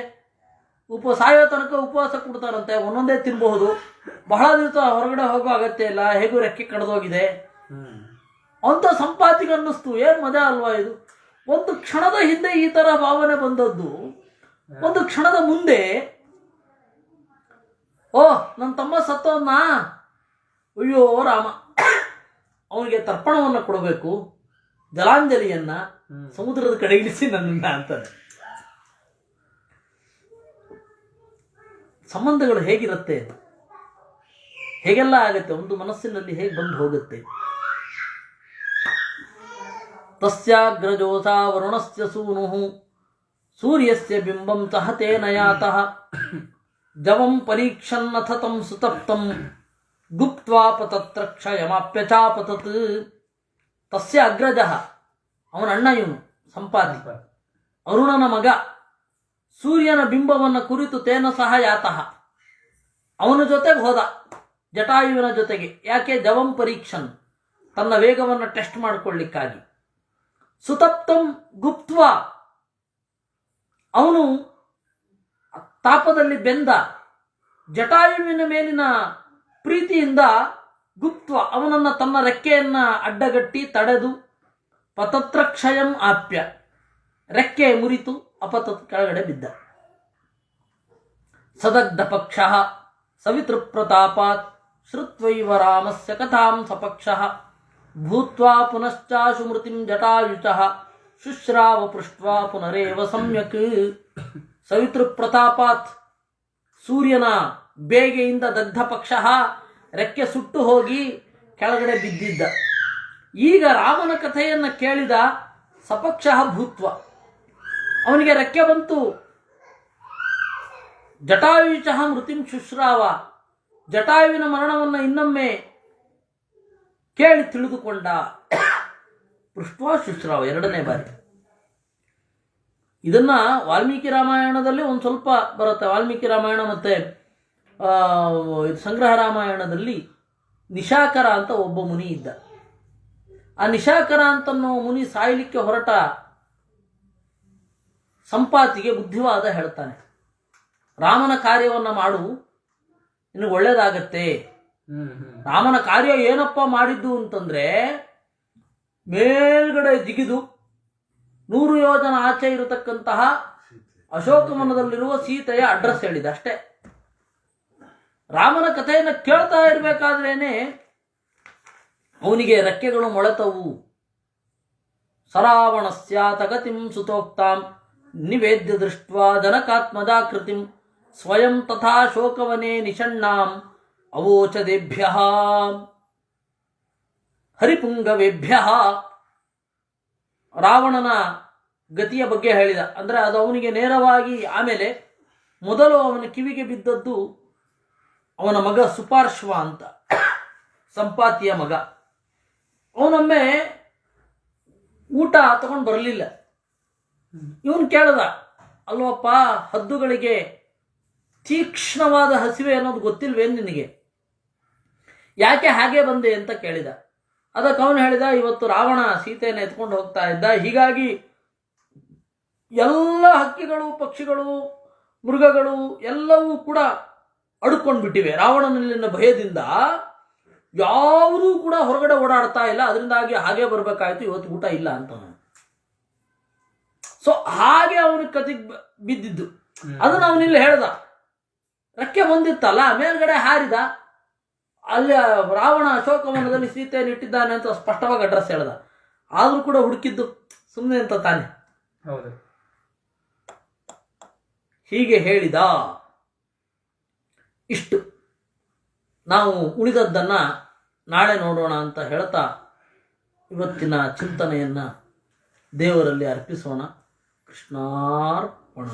ಸಾಯೋ ತನಕ ಉಪವಾಸ ಕೊಡ್ತಾರಂತೆ, ಒಂದೊಂದೇ ತಿನ್ಬಹುದು, ಬಹಳ ದಿವಸ ಹೊರಗಡೆ ಹೋಗೋ ಅಗತ್ಯ ಇಲ್ಲ, ಹೇಗೂ ರೆಕ್ಕೆ ಕಡ್ದೋಗಿದೆ ಅಂತ ಸಂಪಾತಿಗೆ ಅನ್ನಿಸ್ತು. ಏನ್ ಮಜಾ ಅಲ್ವಾ ಇದು. ಒಂದು ಕ್ಷಣದ ಹಿಂದೆ ಈ ತರ ಭಾವನೆ ಬಂದದ್ದು, ಒಂದು ಕ್ಷಣದ ಮುಂದೆ ನನ್ನ ತಮ್ಮ ಸತ್ತೋದ್ನ, ಅಯ್ಯೋ ರಾಮ, ಅವನಿಗೆ ತರ್ಪಣವನ್ನು ಕೊಡಬೇಕು, ಜಲಾಂಜಲಿಯನ್ನ ಸಮುದ್ರದ ಕಡೆ ಇಳಿಸಿ ನನ್ನನ್ನ ಅಂತಾನೆ. ಸಂಬಂಧಗಳು ಹೇಗಿರುತ್ತೆ, ಹೇಗೆಲ್ಲ ಆಗುತ್ತೆ, ಒಂದು ಮನಸ್ಸಿನಲ್ಲಿ ಹೇಗೆ ಬಂದು ಹೋಗುತ್ತೆ. ತಸ್ಯಾಗ್ರಜೋಸಾ ವರುಣಸ್ಯ ಸೂನುಃ ಸೂರ್ಯಸ್ಯ ಬಿಂಬಂ ಸಹತೇನ ಯಾತಃ ಜವಂ ಪರೀಕ್ಷನ್ನಥ ತಂ ಸುತಪ್ತಂ ಗುಪ್ತ್ವಾಪತತ್ರ ಕ್ಷಯಮಾಪ್ಯಚಾಪತತ್. ತಸ್ಯ ಅಗ್ರಜಃ, ಅವನ ಅಣ್ಣ ಇವನು ಸಂಪಾತಿ, ಅರುಣನ ಮಗ, ಸೂರ್ಯನ ಬಿಂಬವನ್ನು ಕುರಿತು ತೇನ ಸಹ ಯಾತಃ, ಅವನ ಜೊತೆಗೆ ಹೋದ, ಜಟಾಯುವಿನ ಜೊತೆಗೆ. ಯಾಕೆ? ಜವಂ ಪರೀಕ್ಷನ್, ತನ್ನ ವೇಗವನ್ನು ಟೆಸ್ಟ್ ಮಾಡಿಕೊಳ್ಳಿಕ್ಕಾಗಿ. ಸುತಪ್ತಂ ಗುಪ್ತ್ವ, ಅವನು ತಾಪದಲ್ಲಿ ಬೆಂದ, ಜಟಾಯುವಿನ ಮೇಲಿನ ಪ್ರೀತಿಯಿಂದ ಗುಪ್ತ್ವ, ಅವನನ್ನು ತನ್ನ ರೆಕ್ಕೆಯನ್ನ ಅಡ್ಡಗಟ್ಟಿ ತಡೆದು, ಪತತ್ರ ಕ್ಷಯಂ ಆಪ್ಯ, ರೆಕ್ಕೆ ಮುರಿತು, ಅಪತತ್ ಕೆಳಗಡೆ ಬಿದ್ದ. ಸದಗ್ಧ ಪಕ್ಷ ಸವಿತೃಪ್ರತಾಪಾತ್ ಶ್ರುತ್ವೈವ ರಾಮಸ್ಯ ಕಥಾಂ ಸಪಕ್ಷಃ ಭೂತ್ವಾ ಪುನಶ್ಚಾಶು ಮೃತಿಂ ಜಟಾಯುಚಃ ಶುಶ್ರಾವ ಪೃಷ್ಟ್ವಾ ಪುನರೇವ ಸಮ್ಯಕ್. ಸವಿತೃಪ್ರತಾಪಾತ್, ಸೂರ್ಯನ ಬೇಗೆಯಿಂದ ದಗ್ಧ ಪಕ್ಷ, ರೆಕ್ಕೆ ಸುಟ್ಟು ಹೋಗಿ ಕೆಳಗಡೆ ಬಿದ್ದಿದ್ದ. ಈಗ ರಾಮನ ಕಥೆಯನ್ನು ಕೇಳಿದ ಸಪಕ್ಷ ಭೂತ್ವ, ಅವನಿಗೆ ರೆಕ್ಕೆ ಬಂತು. ಜಟಾಯುಚಃ ಮೃತಿಂ ಶುಶ್ರಾವ, ಜಟಾಯುವಿನ ಮರಣವನ್ನು ಇನ್ನೊಮ್ಮೆ ಕೇಳಿ ತಿಳಿದುಕೊಂಡ. ಪೃಷ್ಟ್ವಾ ಶುಶ್ರಾವ, ಎರಡನೇ ಬಾರಿ. ಇದನ್ನ ವಾಲ್ಮೀಕಿ ರಾಮಾಯಣದಲ್ಲಿ ಒಂದು ಸ್ವಲ್ಪ ಬರುತ್ತೆ. ವಾಲ್ಮೀಕಿ ರಾಮಾಯಣ ಮತ್ತೆ ಸಂಗ್ರಹ ರಾಮಾಯಣದಲ್ಲಿ ನಿಶಾಕರ ಅಂತ ಒಬ್ಬ ಮುನಿ ಇದ್ದ. ಆ ನಿಶಾಕರ ಅಂತನ್ನೋ ಮುನಿ ಸಾಯಲಿಕ್ಕೆ ಹೊರಟ ಸಂಪಾತಿಗೆ ಬುದ್ಧಿವಾದ ಹೇಳ್ತಾನೆ. ರಾಮನ ಕಾರ್ಯವನ್ನು ಮಾಡು, ನಿನಗೆ ಒಳ್ಳೇದಾಗತ್ತೆ. ರಾಮನ ಕಾರ್ಯ ಏನಪ್ಪ ಮಾಡಿದ್ದು ಅಂತಂದ್ರೆ, ಮೇಲ್ಗಡೆ ಜಿಗಿದು 100 ಯೋಜನ ಆಚೆ ಇರತಕ್ಕಂತಹ ಅಶೋಕವನದಲ್ಲಿರುವ ಸೀತೆಯ ಅಡ್ರೆಸ್ ಹೇಳಿದ ಅಷ್ಟೇ. ರಾಮನ ಕಥೆಯನ್ನು ಕೇಳ್ತಾ ಇರಬೇಕಾದ್ರೇನೆ ಅವನಿಗೆ ರೆಕ್ಕೆಗಳು ಮೊಳೆತವು. ಸರಾವಣಸ್ಯಾತ ಗತಿಂ ಸುತೋಕ್ತಾಂ ನಿವೇದ್ಯ ದೃಷ್ಟ್ವಾ ಜನಕಾತ್ಮಜಾಕೃತಿಂ ಸ್ವಯಂ ತಥಾ ಶೋಕವನೇ ನಿಷಣ್ಣಾಂ ಅವೋಚದೇಭ್ಯ ಹರಿಪುಂಗವೇಭ್ಯ. ರಾವಣನ ಗತಿಯ ಬಗ್ಗೆ ಹೇಳಿದ. ಅಂದರೆ ಅದು ಅವನಿಗೆ ನೇರವಾಗಿ, ಆಮೇಲೆ ಮೊದಲು ಅವನ ಕಿವಿಗೆ ಬಿದ್ದದ್ದು ಅವನ ಮಗ ಸುಪಾರ್ಶ್ವ ಅಂತ, ಸಂಪಾತಿಯ ಮಗ. ಅವನೊಮ್ಮೆ ಊಟ ತಗೊಂಡು ಬರಲಿಲ್ಲ. ಇವನು ಕೇಳ್ದ, ಅಲ್ವಪ್ಪ, ಹದ್ದುಗಳಿಗೆ ತೀಕ್ಷ್ಣವಾದ ಹಸಿವೆ ಅನ್ನೋದು ಗೊತ್ತಿಲ್ವೇನು ನಿನಗೆ? ಯಾಕೆ ಹಾಗೆ ಬಂದೆ ಅಂತ ಕೇಳಿದ. ಅದಕ್ಕೆ ಅವನು ಹೇಳಿದ, ಇವತ್ತು ರಾವಣ ಸೀತೆಯನ್ನು ಎತ್ಕೊಂಡು ಹೋಗ್ತಾ ಇದ್ದ, ಹೀಗಾಗಿ ಎಲ್ಲ ಹಕ್ಕಿಗಳು, ಪಕ್ಷಿಗಳು, ಮೃಗಗಳು ಎಲ್ಲವೂ ಕೂಡ ಅಡ್ಕೊಂಡು ಬಿಟ್ಟಿವೆ. ರಾವಣನಲ್ಲಿನ ಭಯದಿಂದ ಯಾವುದೂ ಕೂಡ ಹೊರಗಡೆ ಓಡಾಡ್ತಾ ಇಲ್ಲ, ಅದರಿಂದಾಗಿ ಹಾಗೆ ಬರಬೇಕಾಯ್ತು, ಇವತ್ತು ಊಟ ಇಲ್ಲ ಅಂತ. ಸೊ ಹಾಗೆ ಅವನಿಗೆ ಕತಿಗೆ ಬಿದ್ದಿದ್ದು. ಅದನ್ನ ಅವನಿಲ್ಲಿ ಹೇಳ್ದ. ರೆಕ್ಕೆ ಬಂದಿತ್ತಲ್ಲ, ಮೇಲ್ಗಡೆ ಹಾರಿದ. ಅಲ್ಲಿ ರಾವಣ ಅಶೋಕವನದಲ್ಲಿ ಸೀತೆಯನ್ನು ಇಟ್ಟಿದ್ದಾನೆ ಅಂತ ಸ್ಪಷ್ಟವಾಗಿ ಅಡ್ರೆಸ್ ಹೇಳ್ದ. ಆದ್ರೂ ಕೂಡ ಹುಡುಕಿದ್ದು ಸುಮ್ಮನೆ ಅಂತ ತಾನೆ. ಹೌದು. ಹೀಗೆ ಹೇಳಿದ. ಇಷ್ಟು. ನಾವು ಉಳಿದದ್ದನ್ನ ನಾಳೆ ನೋಡೋಣ ಅಂತ ಹೇಳ್ತಾ ಇವತ್ತಿನ ಚಿಂತನೆಯನ್ನ ದೇವರಲ್ಲಿ ಅರ್ಪಿಸೋಣ. ಕೃಷ್ಣಾರ್ಪಣ.